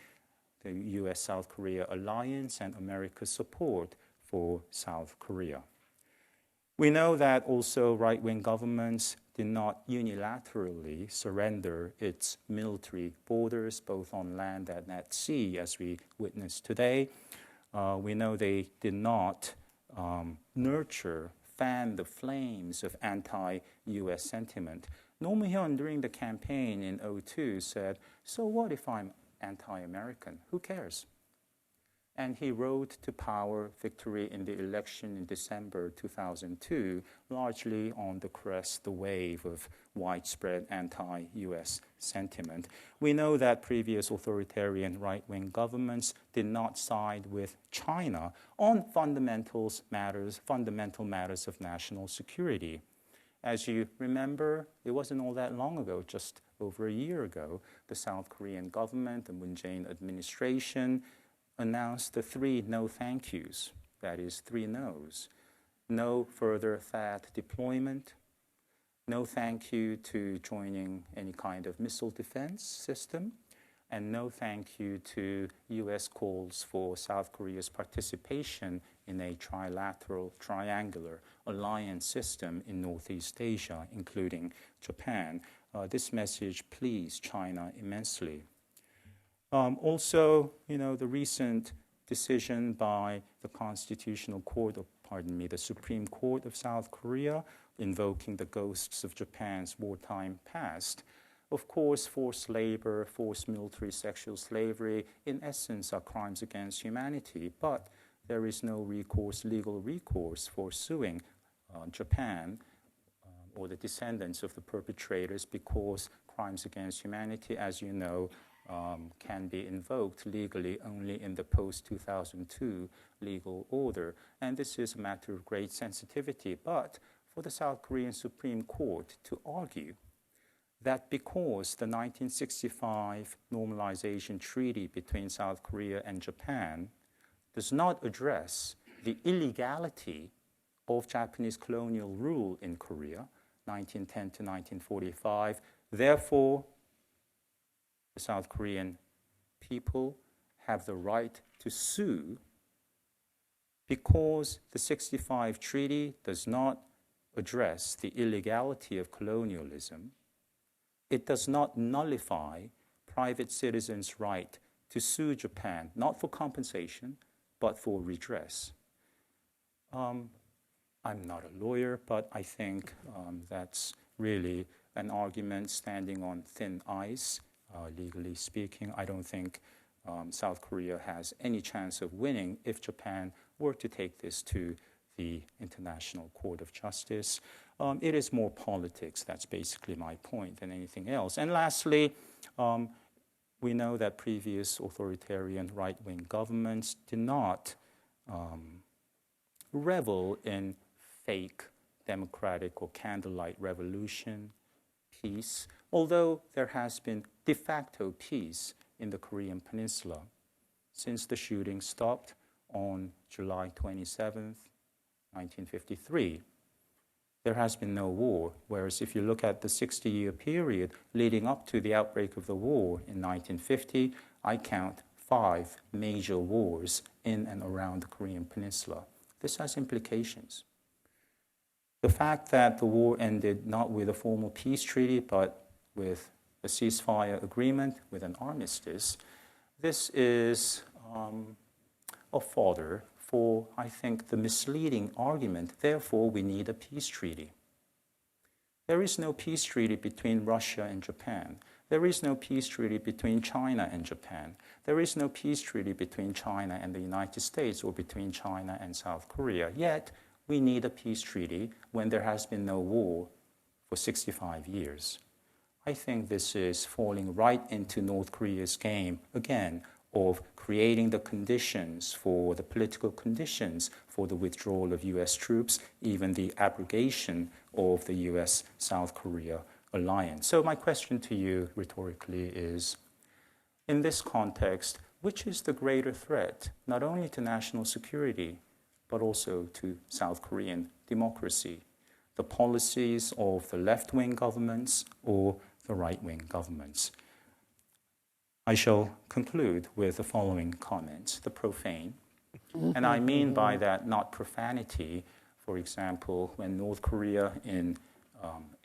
the U.S.-South Korea alliance and America's support for South Korea. We know that also right-wing governments did not unilaterally surrender its military borders, both on land and at sea, as we witnessed today. We know they did not fan the flames of anti-U.S. sentiment. Roh Moo-hyun, during the campaign in 2002, said, "So what if I'm anti-American? Who cares?" And he rode to power, victory in the election in December 2002, largely on the crest, the wave of widespread anti-U.S. sentiment. We know that previous authoritarian right-wing governments did not side with China on fundamental matters of national security. As you remember, it wasn't all that long ago, just over a year ago, the South Korean government, the Moon Jae-in administration, announced the 3 no thank yous, that is 3 no's. No further THAAD deployment, no thank you to joining any kind of missile defense system, and no thank you to U.S. calls for South Korea's participation in a triangular alliance system in Northeast Asia, including Japan. This message pleased China immensely. Also, the recent decision by the the Supreme Court of South Korea, invoking the ghosts of Japan's wartime past. Of course, forced labor, forced military sexual slavery, in essence, are crimes against humanity, but there is no legal recourse for suing Japan or the descendants of the perpetrators, because crimes against humanity, as you know, can be invoked legally only in the post-2002 legal order. And this is a matter of great sensitivity. But for the South Korean Supreme Court to argue that because the 1965 normalization treaty between South Korea and Japan does not address the illegality of Japanese colonial rule in Korea, 1910 to 1945, therefore, the South Korean people have the right to sue because the 65 Treaty does not address the illegality of colonialism. It does not nullify private citizens' right to sue Japan, not for compensation, but for redress. I'm not a lawyer, but I think that's really an argument standing on thin ice, legally speaking. I don't think South Korea has any chance of winning if Japan were to take this to the International Court of Justice. It is more politics, that's basically my point, than anything else. And lastly, we know that previous authoritarian right-wing governments did not revel in fake democratic or candlelight revolution, peace, although there has been de facto peace in the Korean Peninsula since the shooting stopped on July 27th, 1953. There has been no war, whereas if you look at the 60-year period leading up to the outbreak of the war in 1950, I count 5 major wars in and around the Korean Peninsula. This has implications. The fact that the war ended not with a formal peace treaty, but with a ceasefire agreement, with an armistice, this is a fodder for, I think, the misleading argument, therefore we need a peace treaty. There is no peace treaty between Russia and Japan. There is no peace treaty between China and Japan. There is no peace treaty between China and the United States or between China and South Korea. Yet, we need a peace treaty when there has been no war for 65 years. I think this is falling right into North Korea's game, again, of creating the conditions for the political conditions for the withdrawal of U.S. troops, even the abrogation of the U.S.-South Korea alliance. So my question to you rhetorically is, in this context, which is the greater threat, not only to national security, but also to South Korean democracy? The policies of the left-wing governments or the right-wing governments? I shall conclude with the following comments, the profane. And I mean by that not profanity. For example, when North Korea in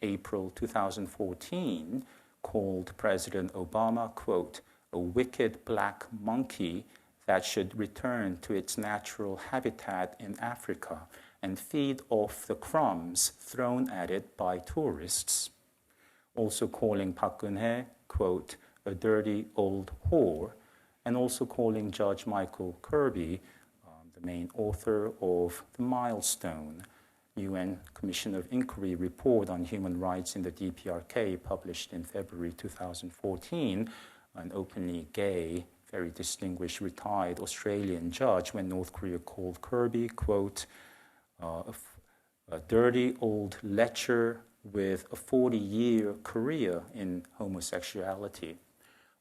April 2014 called President Obama, quote, a wicked black monkey that should return to its natural habitat in Africa and feed off the crumbs thrown at it by tourists. Also calling Park Geun-hye, quote, a dirty old whore, and also calling Judge Michael Kirby, the main author of the Milestone, UN Commission of Inquiry report on human rights in the DPRK, published in February 2014, an openly gay, very distinguished retired Australian judge when North Korea called Kirby, quote, a dirty old lecher with a 40-year career in homosexuality.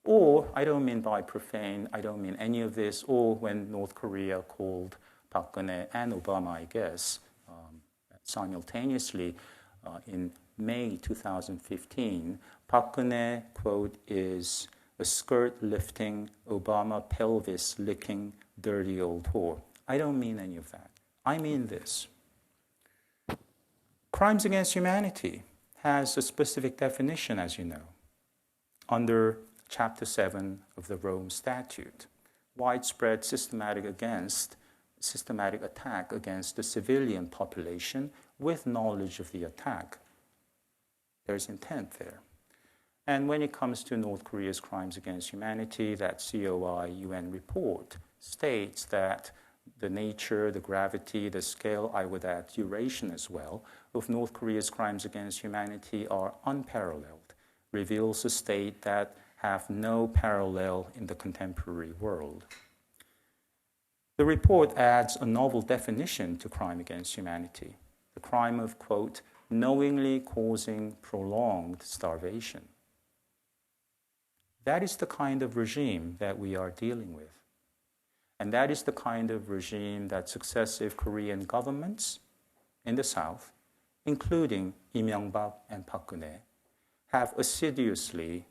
Or, I don't mean by profane, I don't mean any of this, or when North Korea called Park Geun-hye and Obama, I guess, simultaneously in May 2015, Park Geun-hye, quote, is a skirt-lifting, Obama pelvis-licking, dirty old whore. I don't mean any of that. I mean this. Crimes against humanity has a specific definition, as you know, under Chapter 7 of the Rome Statute. Widespread systematic attack against the civilian population with knowledge of the attack. There's intent there. And when it comes to North Korea's crimes against humanity, that COI UN report states that the nature, the gravity, the scale, I would add duration as well, of North Korea's crimes against humanity are unparalleled, reveals a state that have no parallel in the contemporary world. The report adds a novel definition to crime against humanity, the crime of, quote, knowingly causing prolonged starvation. That is the kind of regime that we are dealing with. And that is the kind of regime that successive Korean governments in the South, including Lee Myung-bak and Park Geun-hye, have assiduously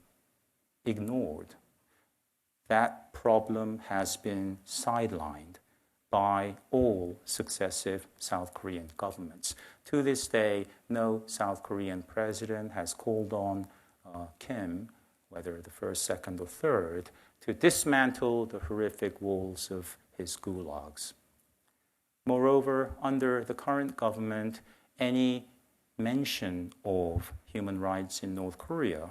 ignored. that problem has been sidelined by all successive South Korean governments. To this day, no South Korean president has called on Kim, whether the first, second, or third, to dismantle the horrific walls of his gulags. Moreover, under the current government, any mention of human rights in North Korea,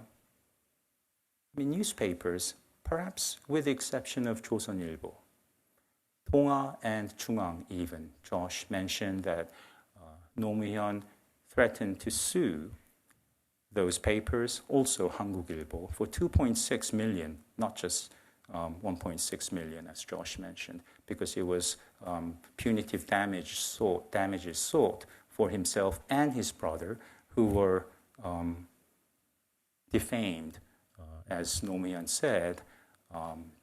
newspapers, perhaps with the exception of 조선일보, 동아 and 중앙 even, Josh mentioned that Roh Moo-hyun threatened to sue those papers, also 한국일보, for 2.6 million, not just 1.6 million, as Josh mentioned, because it was punitive damages sought for himself and his brother, who were defamed, as Roh Moo-hyun said,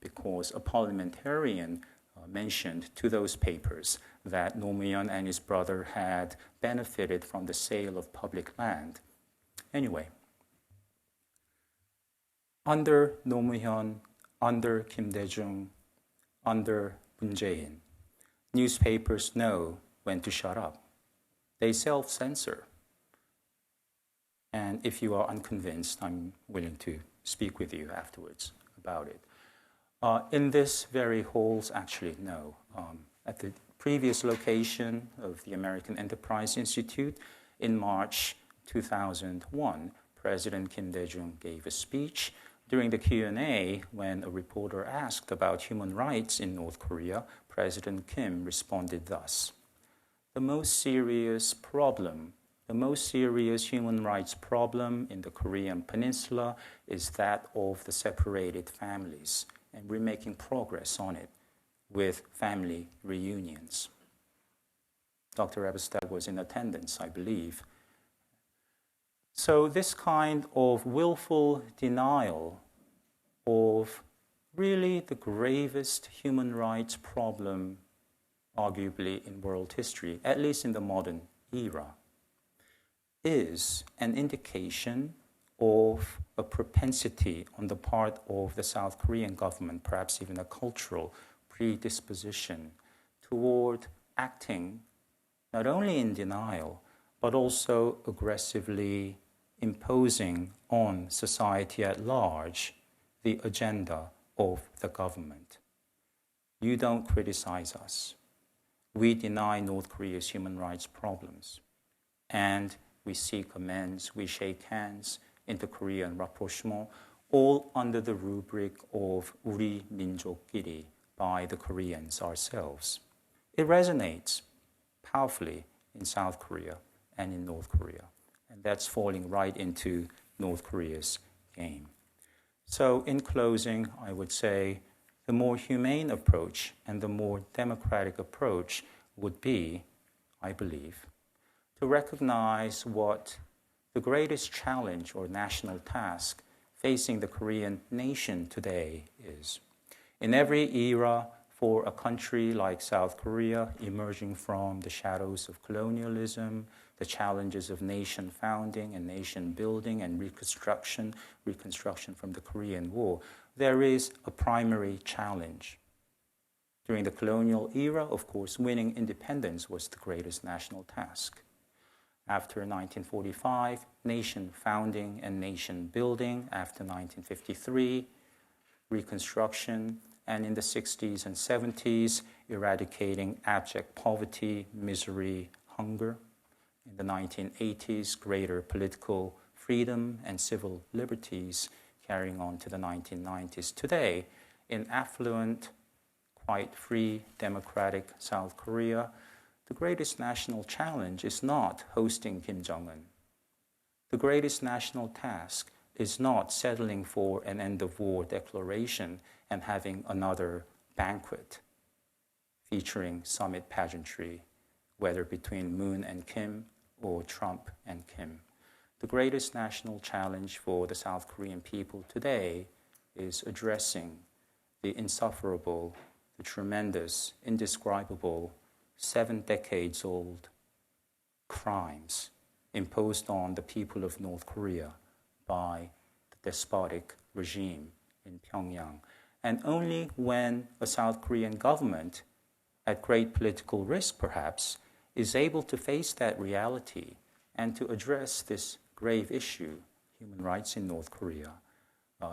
because a parliamentarian mentioned to those papers that Roh Moo-hyun and his brother had benefited from the sale of public land. Anyway, under Roh Moo-hyun, under Kim Dae-jung, under Moon Jae-in, newspapers know when to shut up. They self-censor. And if you are unconvinced, I'm willing to speak with you afterwards about it. In this very halls, actually, no. At the previous location of the American Enterprise Institute, in March 2001, President Kim Dae-jung gave a speech. During the Q&A, when a reporter asked about human rights in North Korea, President Kim responded thus: "The most serious human rights problem in the Korean Peninsula is that of the separated families, and we're making progress on it with family reunions." Dr. Eberstadt was in attendance, I believe. So this kind of willful denial of really the gravest human rights problem, arguably in world history, at least in the modern era, is an indication of a propensity on the part of the South Korean government, perhaps even a cultural predisposition toward acting not only in denial, but also aggressively imposing on society at large the agenda of the government. You don't criticize us. We deny North Korea's human rights problems. And we seek amends, we shake hands, inter-Korean rapprochement, all under the rubric of 우리 민족끼리, by the Koreans ourselves. It resonates powerfully in South Korea and in North Korea. And that's falling right into North Korea's game. So in closing, I would say the more humane approach and the more democratic approach would be, I believe, to recognize what the greatest challenge or national task facing the Korean nation today is. In every era, for a country like South Korea, emerging from the shadows of colonialism, the challenges of nation founding and nation building and reconstruction from the Korean War, there is a primary challenge. During the colonial era, of course, winning independence was the greatest national task. After 1945, nation founding and nation building. After 1953, reconstruction. And in the 60s and 70s, eradicating abject poverty, misery, hunger. In the 1980s, greater political freedom and civil liberties, carrying on to the 1990s. Today, in affluent, quite free, democratic South Korea, the greatest national challenge is not hosting Kim Jong-un. The greatest national task is not settling for an end-of-war declaration and having another banquet featuring summit pageantry, whether between Moon and Kim or Trump and Kim. The greatest national challenge for the South Korean people today is addressing the insufferable, the tremendous, indescribable, 7 decades-old crimes imposed on the people of North Korea by the despotic regime in Pyongyang. And only when a South Korean government, at great political risk perhaps, is able to face that reality and to address this grave issue, human rights in North Korea,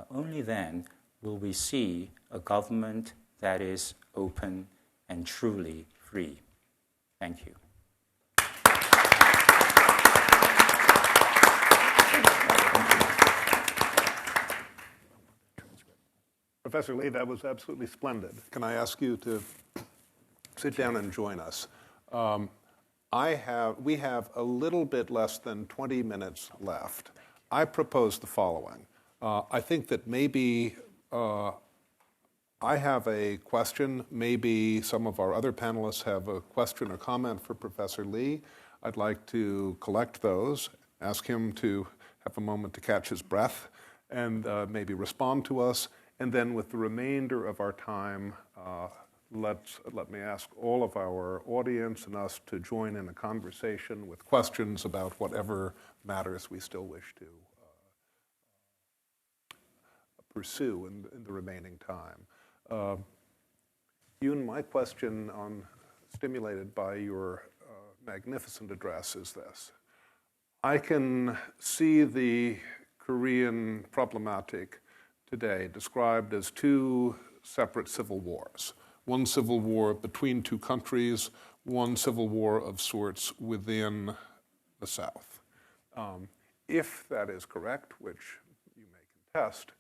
only then will we see a government that is open and truly free. Thank you. Professor Lee, that was absolutely splendid. Can I ask you to sit down and join us? We have a little bit less than 20 minutes left. I propose the following. I think that maybe I have a question. Maybe some of our other panelists have a question or comment for Professor Lee. I'd like to collect those, ask him to have a moment to catch his breath, and maybe respond to us. And then with the remainder of our time, let me ask all of our audience and us to join in a conversation with questions about whatever matters we still wish to pursue in the remaining time. Yoon, my question, stimulated by your magnificent address, is this. I can see the Korean problematic today described as two separate civil wars. One civil war between two countries, one civil war of sorts within the South. If that is correct, which you may contest,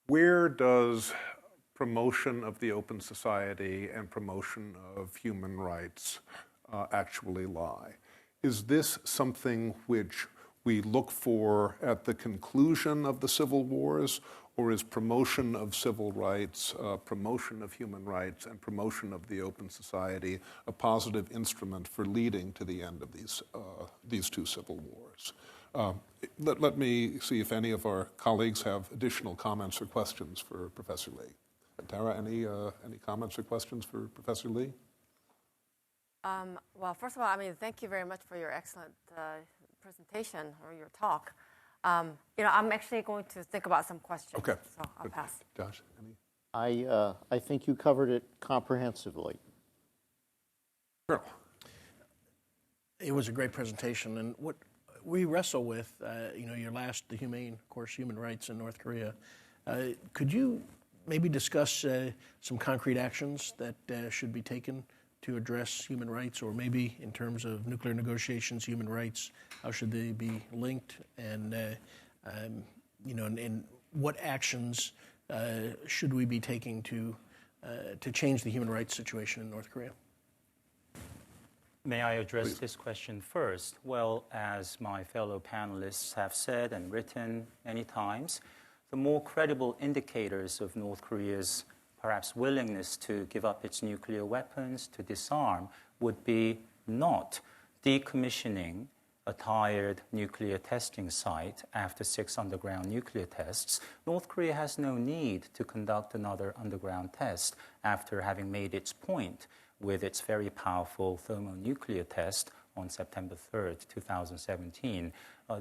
where does promotion of the open society and promotion of human rights actually lie? Is this something which we look for at the conclusion of the civil wars, or is promotion of civil rights, promotion of human rights, and promotion of the open society a positive instrument for leading to the end of these two civil wars? Let me see if any of our colleagues have additional comments or questions for Professor Lee. Tara, any comments or questions for Professor Lee? Well, first of all, thank you very much for your excellent presentation or your talk. I'm actually going to think about some questions. Okay. So I'll pass. Josh, any? I think you covered it comprehensively. Sure. It was a great presentation, and what we wrestle with, your last, the human rights in North Korea. Could you maybe discuss some concrete actions that should be taken to address human rights, or maybe in terms of nuclear negotiations, human rights, how should they be linked, and and what actions should we be taking to change the human rights situation in North Korea? May I address this question first? Well, as my fellow panelists have said and written many times, the more credible indicators of North Korea's perhaps willingness to give up its nuclear weapons, to disarm, would be not decommissioning a tired nuclear testing site after 6 underground nuclear tests. North Korea has no need to conduct another underground test after having made its point with its very powerful thermonuclear test on September 3rd, 2017.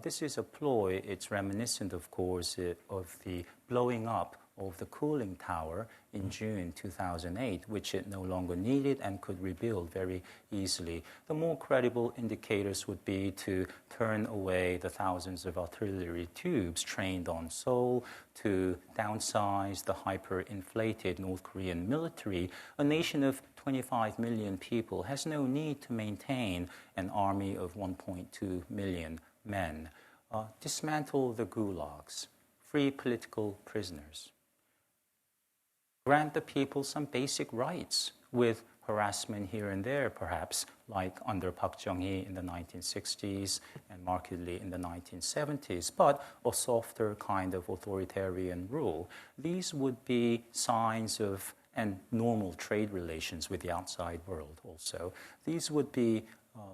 This is a ploy. It's reminiscent, of course, of the blowing up of the cooling tower in June 2008, which it no longer needed and could rebuild very easily. The more credible indicators would be to turn away the thousands of artillery tubes trained on Seoul, to downsize the hyper-inflated North Korean military. A nation of 25 million people has no need to maintain an army of 1.2 million men. Dismantle the gulags, free political prisoners. Grant the people some basic rights, with harassment here and there, perhaps, like under Park Chung-hee in the 1960s and markedly in the 1970s, but a softer kind of authoritarian rule. These would be signs of, and normal trade relations with the outside world also. These would be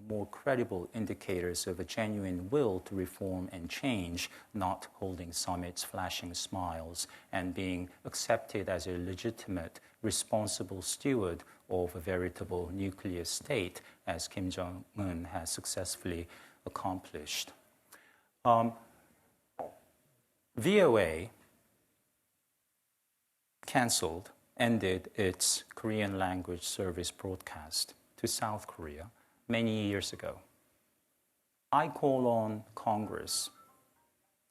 more credible indicators of a genuine will to reform and change, not holding summits, flashing smiles, and being accepted as a legitimate, responsible steward of a veritable nuclear state, as Kim Jong-un has successfully accomplished. VOA ended its Korean language service broadcast to South Korea many years ago. I call on Congress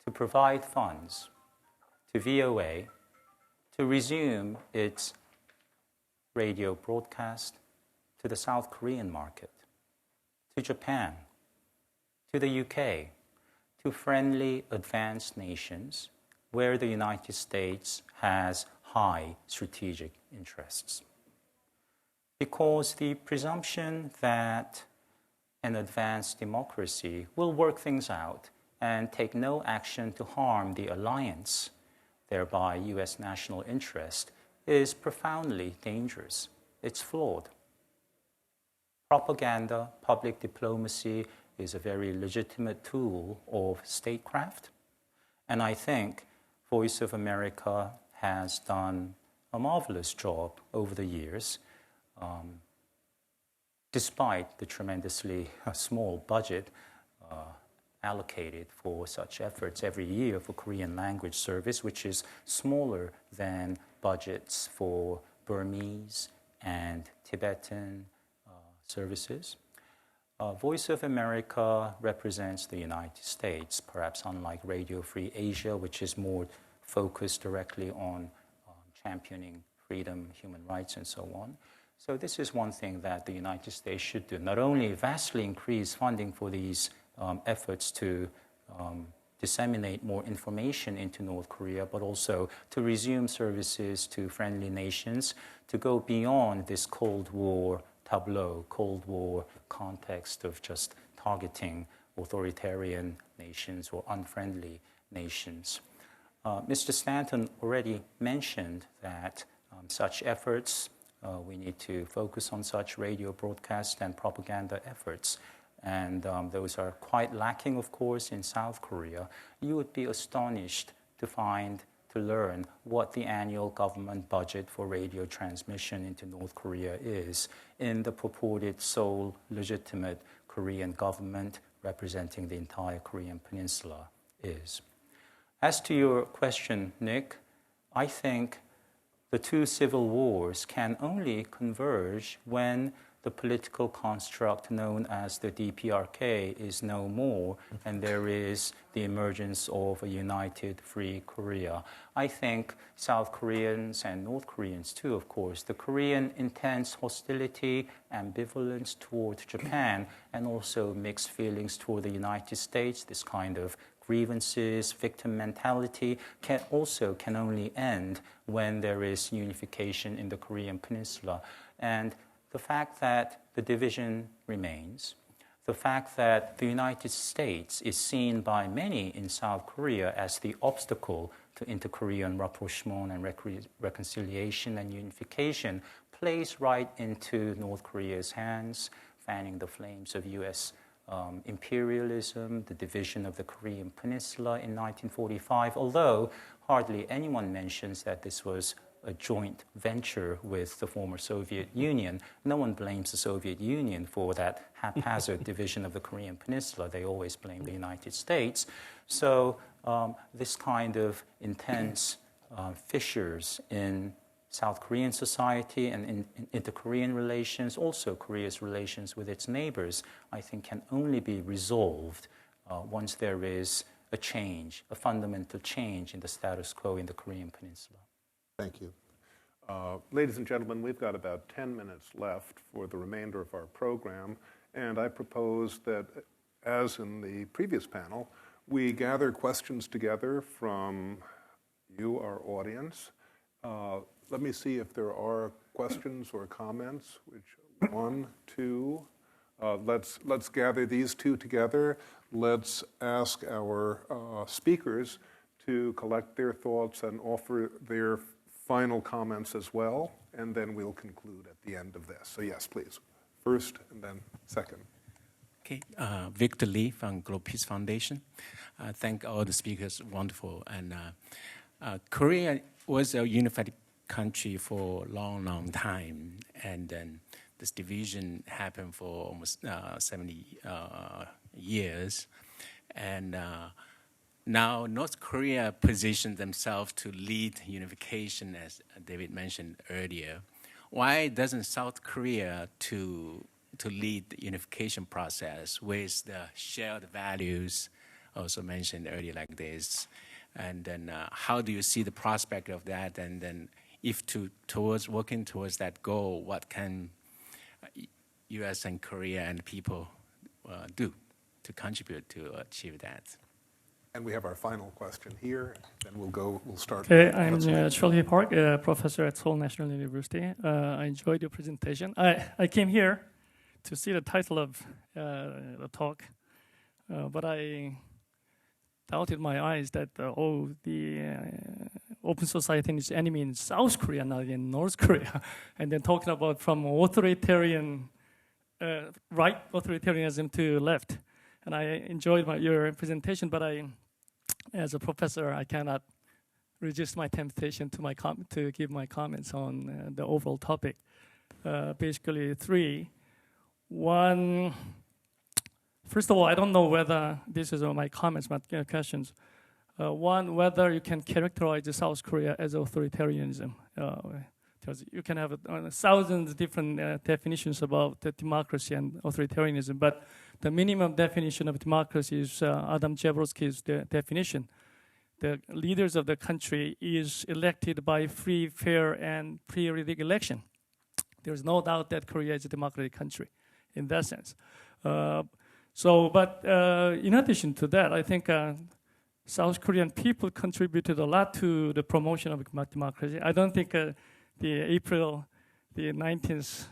to provide funds to VOA to resume its radio broadcast to the South Korean market, to Japan, to the UK, to friendly advanced nations where the United States has high strategic interests. Because the presumption that an advanced democracy will work things out and take no action to harm the alliance, thereby U.S. national interest, is profoundly dangerous. It's flawed. Propaganda, public diplomacy is a very legitimate tool of statecraft, and I think Voice of America has done a marvelous job over the years, despite the tremendously small budget allocated for such efforts every year for Korean language service, which is smaller than budgets for Burmese and Tibetan services. Voice of America represents the United States, perhaps unlike Radio Free Asia, which is more focused directly on championing freedom, human rights, and so on. So this is one thing that the United States should do, not only vastly increase funding for these efforts to disseminate more information into North Korea, but also to resume services to friendly nations, to go beyond this Cold War tableau, Cold War context of just targeting authoritarian nations or unfriendly nations. Mr. Stanton already mentioned that such efforts, we need to focus on such radio broadcast and propaganda efforts. And those are quite lacking, of course, in South Korea. You would be astonished to learn what the annual government budget for radio transmission into North Korea is in the purported sole legitimate Korean government representing the entire Korean Peninsula is. As to your question, Nick, I think the two civil wars can only converge when the political construct known as the DPRK is no more, and there is the emergence of a united, free Korea. I think South Koreans and North Koreans too, of course, the Korean intense hostility, ambivalence toward Japan, and also mixed feelings toward the United States, this kind of grievances, victim mentality, can only end when there is unification in the Korean Peninsula. And the fact that the division remains, the fact that the United States is seen by many in South Korea as the obstacle to inter-Korean rapprochement and reconciliation and unification plays right into North Korea's hands, fanning the flames of U.S. Imperialism, the division of the Korean Peninsula in 1945, although hardly anyone mentions that this was a joint venture with the former Soviet Union. No one blames the Soviet Union for that haphazard division of the Korean Peninsula. They always blame the United States. So this kind of intense fissures in South Korean society and in inter-Korean relations, also Korea's relations with its neighbors, I think can only be resolved once there is a change, a fundamental change in the status quo in the Korean Peninsula. Thank you. Ladies and gentlemen, we've got about 10 minutes left for the remainder of our program, and I propose that, as in the previous panel, we gather questions together from you, our audience. Let me see if there are questions or comments. One, two. Let's gather these two together. Let's ask our speakers to collect their thoughts and offer their final comments as well, and then we'll conclude at the end of this. So yes, please. First and then second. Okay, Victor Lee from Global Peace Foundation. Thank all the speakers, wonderful. And Korea was a unified country for a long, long time, and then this division happened for almost 70 years. And now North Korea positioned themselves to lead unification, as David mentioned earlier. Why doesn't South Korea to lead the unification process with the shared values, also mentioned earlier like this? And then how do you see the prospect of that? And then if working towards that goal, what can U.S. and Korea and people do to contribute to achieve that? And we have our final question here, and we'll start. Okay, I'm Charlie Park, professor at Seoul National University. I enjoyed your presentation. I came here to see the title of the talk, but I doubted my eyes that, the open society and its enemy in South Korea, not in North Korea. And then talking about from authoritarian, right authoritarianism to left. And I enjoyed your presentation, but as a professor, I cannot resist my temptation to give my comments on the overall topic. Basically, three. One, first of all, I don't know whether this is my comments, but questions. One, whether you can characterize South Korea as authoritarianism. Because you can have 1,000 different definitions about the democracy and authoritarianism, but the minimum definition of democracy is Adam Jaworski's definition. The leaders of the country is elected by free, fair, and periodic election. There's no doubt that Korea is a democratic country in that sense. But in addition to that, I think South Korean people contributed a lot to the promotion of democracy. I don't think the April the 19th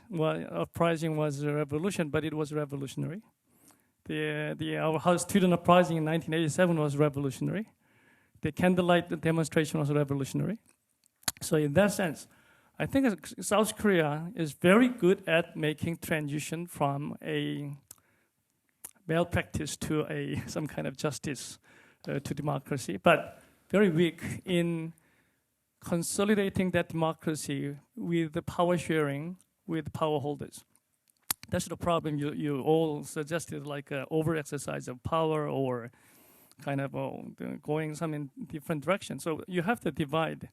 uprising was a revolution, but it was revolutionary. Our student uprising in 1987 was revolutionary. The candlelight demonstration was revolutionary. So in that sense, I think South Korea is very good at making transition from a malpractice to some kind of justice to democracy, but very weak in consolidating that democracy with the power sharing with power holders. That's the problem you all suggested, like over-exercise of power or kind of going some in different directions. So you have to divide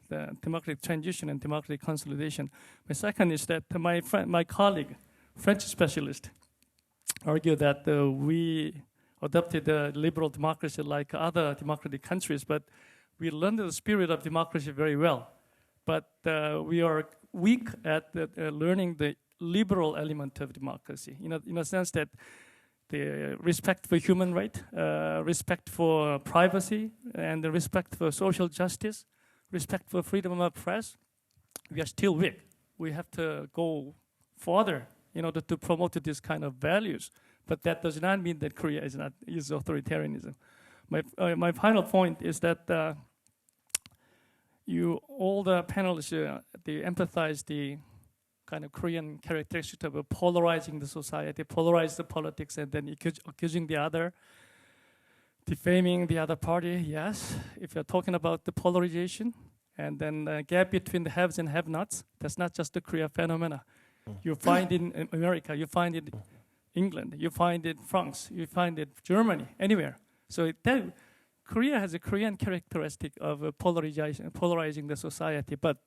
the democratic transition and democratic consolidation. My second is that my colleague, French specialist, argued that we adopted a liberal democracy like other democratic countries, but we learned the spirit of democracy very well. But we are weak at learning the liberal element of democracy, in a sense that the respect for human rights, respect for privacy, and the respect for social justice, respect for freedom of press, we are still weak. We have to go further in order to promote these kind of values. But that does not mean that Korea is authoritarianism. My final point is that all the panelists, they empathize the kind of Korean characteristic of polarizing the society, polarize the politics, and then accusing the other, defaming the other party. Yes, if you're talking about the polarization, and then the gap between the haves and have-nots, that's not just the Korea phenomena. You find it in America, you find it in England, you find it in France, you find it in Germany, anywhere. So Korea has a Korean characteristic of polarizing the society, but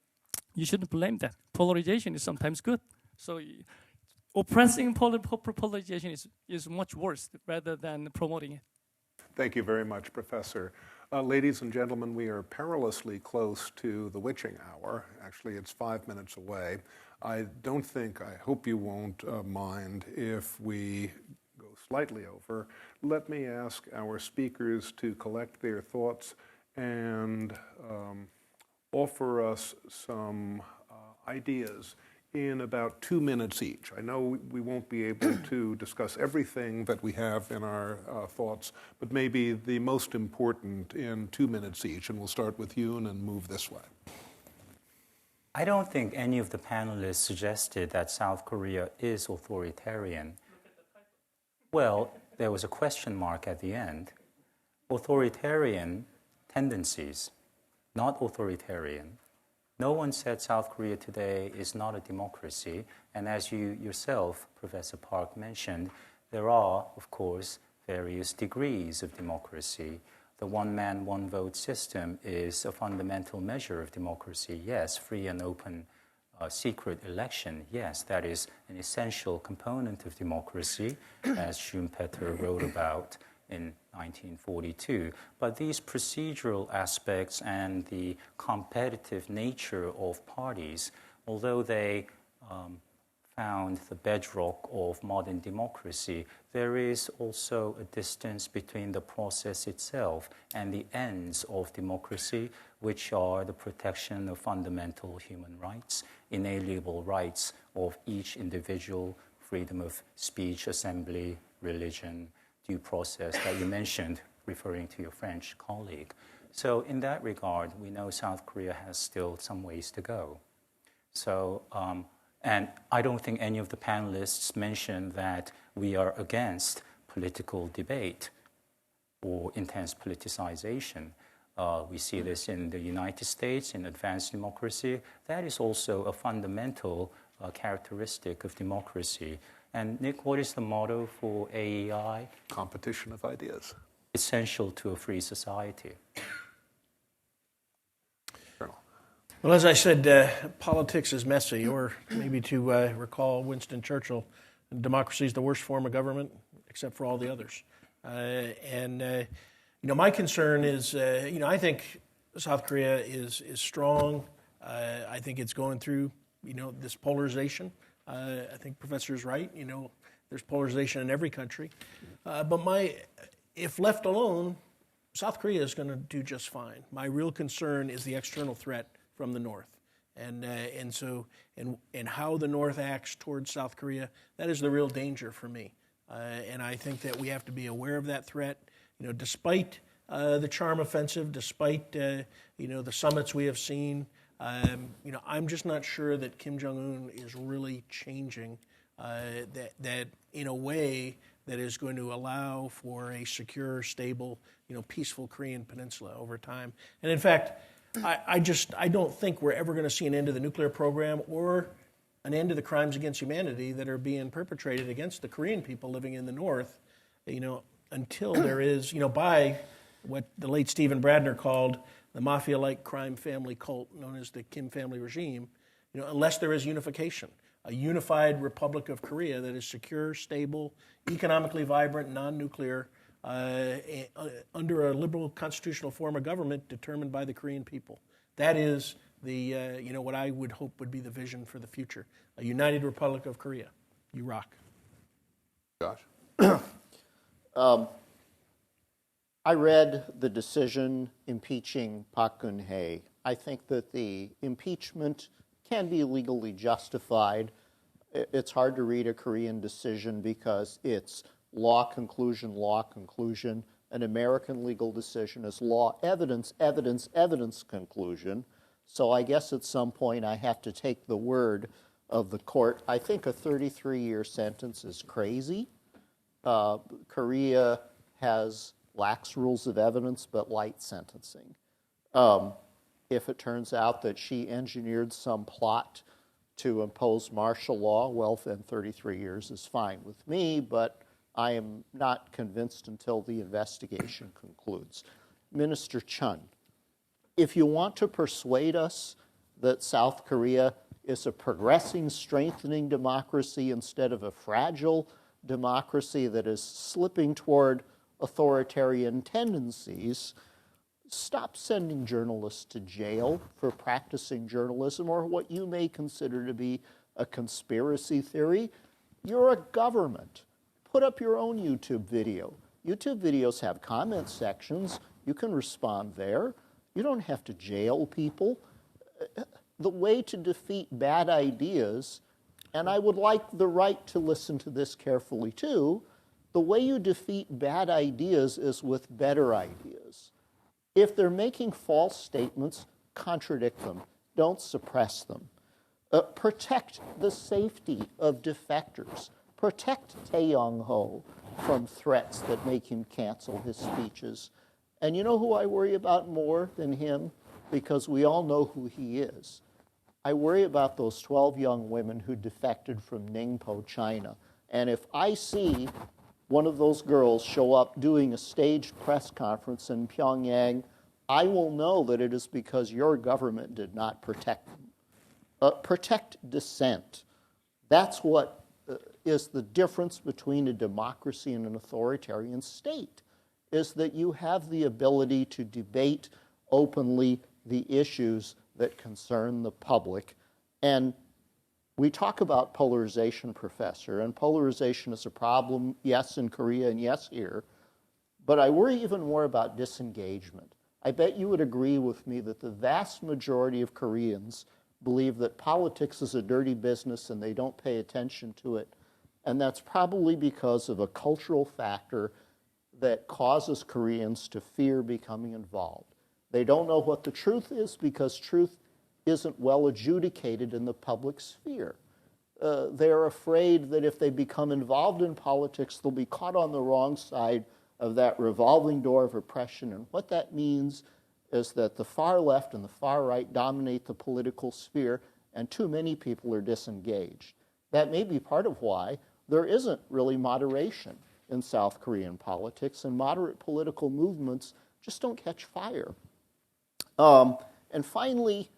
you shouldn't blame that. Polarization is sometimes good. So oppressing polarization is much worse rather than promoting it. Thank you very much, Professor. Ladies and gentlemen, we are perilously close to the witching hour. Actually, it's 5 minutes away. I hope you won't mind if we go slightly over. Let me ask our speakers to collect their thoughts and offer us some ideas in about 2 minutes each. I know we won't be able to discuss everything that we have in our thoughts, but maybe the most important in 2 minutes each. And we'll start with Yoon and move this way. I don't think any of the panelists suggested that South Korea is authoritarian. Well, there was a question mark at the end. Authoritarian tendencies, not authoritarian. No one said South Korea today is not a democracy. And as you yourself, Professor Park, mentioned, there are, of course, various degrees of democracy. the one-man, one-vote system is a fundamental measure of democracy. Yes, free and open secret election, yes, that is an essential component of democracy, as Schumpeter wrote about in 1942. But these procedural aspects and the competitive nature of parties, although they found the bedrock of modern democracy, there is also a distance between the process itself and the ends of democracy, which are the protection of fundamental human rights, inalienable rights of each individual, freedom of speech, assembly, religion, due process that you mentioned, referring to your French colleague. So in that regard, we know South Korea has still some ways to go. So, and I don't think any of the panelists mentioned that we are against political debate or intense politicization. We see this in the United States, in advanced democracy. That is also a fundamental characteristic of democracy. And Nick, what is the motto for AEI? Competition of ideas. Essential to a free society. Well, as I said, politics is messy, or maybe to recall Winston Churchill, democracy is the worst form of government, except for all the others. My concern is, I think South Korea is strong. I think it's going through, this polarization. I think Professor is right. There's polarization in every country. But if left alone, South Korea is going to do just fine. My real concern is the external threat from the North, and how the North acts towards South Korea. That is the real danger for me, and I think that we have to be aware of that threat. Despite the charm offensive, despite the summits we have seen, I'm just not sure that Kim Jong-un is really changing that in a way that is going to allow for a secure, stable, peaceful Korean Peninsula over time. And in fact, I don't think we're ever going to see an end to the nuclear program or an end to the crimes against humanity that are being perpetrated against the Korean people living in the North, until there is, by what the late Stephen Bradner called the mafia-like crime family cult known as the Kim family regime, unless there is unification, a unified Republic of Korea that is secure, stable, economically vibrant, non-nuclear, under a liberal constitutional form of government determined by the Korean people. That is the, what I would hope would be the vision for the future. A united Republic of Korea. You rock. Josh? I read the decision impeaching Park Geun-hye. I think that the impeachment can be legally justified. It's hard to read a Korean decision because it's law, conclusion, an American legal decision is law, evidence, conclusion. So I guess at some point I have to take the word of the court. I think a 33-year sentence is crazy. Korea has lax rules of evidence but light sentencing. If it turns out that she engineered some plot to impose martial law, well, then 33 years is fine with me, but I am not convinced until the investigation concludes. Minister Chun, if you want to persuade us that South Korea is a progressing, strengthening democracy instead of a fragile democracy that is slipping toward authoritarian tendencies, stop sending journalists to jail for practicing journalism or what you may consider to be a conspiracy theory. You're a government. Put up your own YouTube video. YouTube videos have comment sections. You can respond there. You don't have to jail people. The way to defeat bad ideas, and I would like the right to listen to this carefully too, the way you defeat bad ideas is with better ideas. If they're making false statements, contradict them. Don't suppress them. Protect the safety of defectors. Protect Tae Yong-ho from threats that make him cancel his speeches. And you know who I worry about more than him? Because we all know who he is. I worry about those 12 young women who defected from Ningpo, China. And if I see one of those girls show up doing a staged press conference in Pyongyang, I will know that it is because your government did not protect dissent. That's what is the difference between a democracy and an authoritarian state, is that you have the ability to debate openly the issues that concern the public. And we talk about polarization, Professor, and polarization is a problem, yes, in Korea and yes here, but I worry even more about disengagement. I bet you would agree with me that the vast majority of Koreans believe that politics is a dirty business and they don't pay attention to it. And that's probably because of a cultural factor that causes Koreans to fear becoming involved. They don't know what the truth is because truth isn't well adjudicated in the public sphere. They're afraid that if they become involved in politics, they'll be caught on the wrong side of that revolving door of oppression. And what that means is that the far left and the far right dominate the political sphere, and too many people are disengaged. That may be part of why there isn't really moderation in South Korean politics, and moderate political movements just don't catch fire. And finally,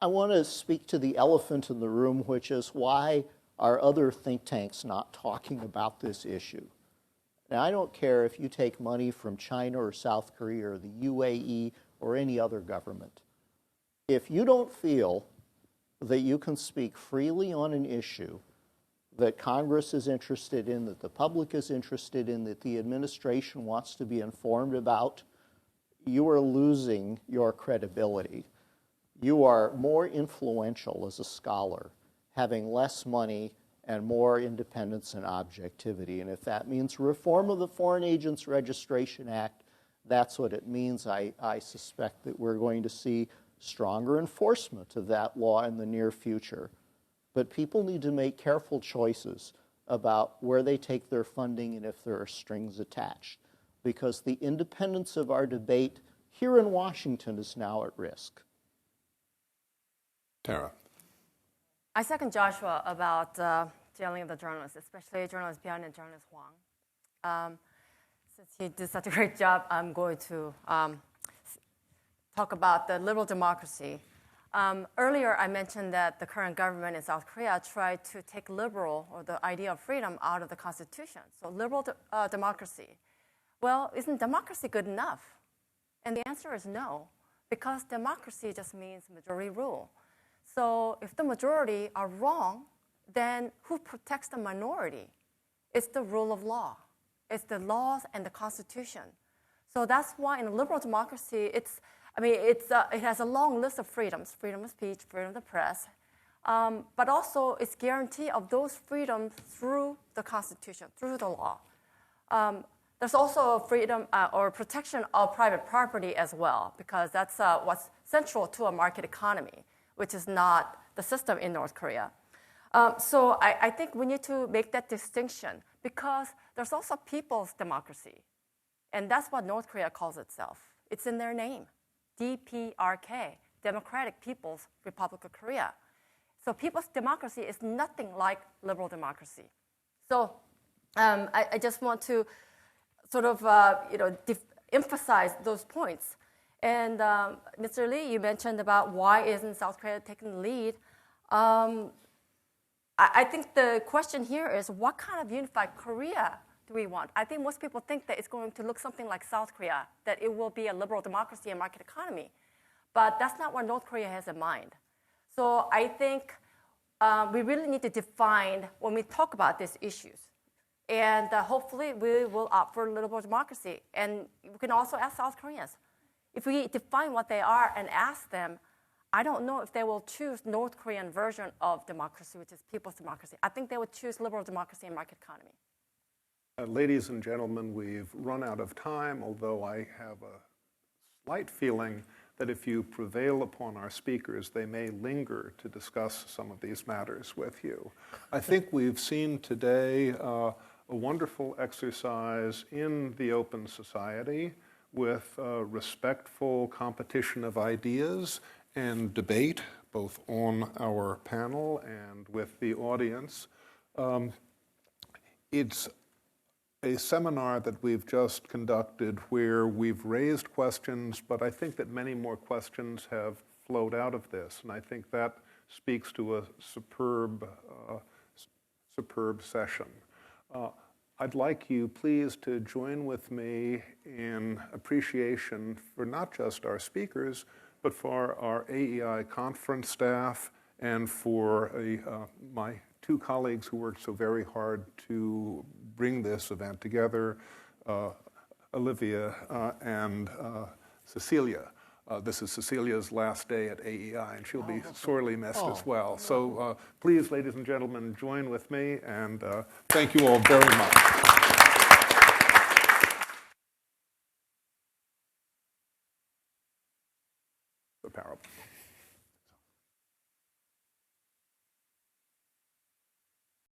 I want to speak to the elephant in the room, which is why are other think tanks not talking about this issue? Now, I don't care if you take money from China or South Korea or the UAE or any other government. If you don't feel that you can speak freely on an issue that Congress is interested in, that the public is interested in, that the administration wants to be informed about, you are losing your credibility. You are more influential as a scholar, having less money and more independence and objectivity. And if that means reform of the Foreign Agents Registration Act, that's what it means. I suspect that we're going to see stronger enforcement of that law in the near future. But people need to make careful choices about where they take their funding and if there are strings attached, because the independence of our debate here in Washington is now at risk. Tara. I second Joshua about jailing of the journalists, especially journalist Byun and journalist Hwang. Since he did such a great job, I'm going to talk about the liberal democracy. Earlier, I mentioned that the current government in South Korea tried to take liberal, or the idea of freedom, out of the constitution. So liberal democracy. Well, isn't democracy good enough? And the answer is no, because democracy just means majority rule. So if the majority are wrong, then who protects the minority? It's the rule of law. It's the laws and the constitution. So that's why in a liberal democracy, it has a long list of freedoms: freedom of speech, freedom of the press, but also it's guarantee of those freedoms through the constitution, through the law. There's also freedom or protection of private property as well, because that's what's central to a market economy, which is not the system in North Korea. So I think we need to make that distinction, because there's also people's democracy. And that's what North Korea calls itself. It's in their name, DPRK, Democratic People's Republic of Korea. So people's democracy is nothing like liberal democracy. So I just want to sort of emphasize those points. And Mr. Lee, you mentioned about why isn't South Korea taking the lead. I think the question here is, what kind of unified Korea do we want? I think most people think that it's going to look something like South Korea, that it will be a liberal democracy and market economy. But that's not what North Korea has in mind. So I think we really need to define when we talk about these issues. And hopefully we will opt for liberal democracy. And we can also ask South Koreans. If we define what they are and ask them, I don't know if they will choose North Korean version of democracy, which is people's democracy. I think they would choose liberal democracy and market economy. Ladies and gentlemen, we've run out of time, although I have a slight feeling that if you prevail upon our speakers, they may linger to discuss some of these matters with you. I think we've seen today a wonderful exercise in the open society with respectful competition of ideas and debate, both on our panel and with the audience. It's a seminar that we've just conducted where we've raised questions, but I think that many more questions have flowed out of this, and I think that speaks to a superb session. I'd like you please to join with me in appreciation for not just our speakers, but for our AEI conference staff and for my two colleagues who worked so very hard to bring this event together, Olivia and Cecilia. This is Cecilia's last day at AEI, and she'll be sorely missed as well. So please, ladies and gentlemen, join with me, and thank you all very much. The parable.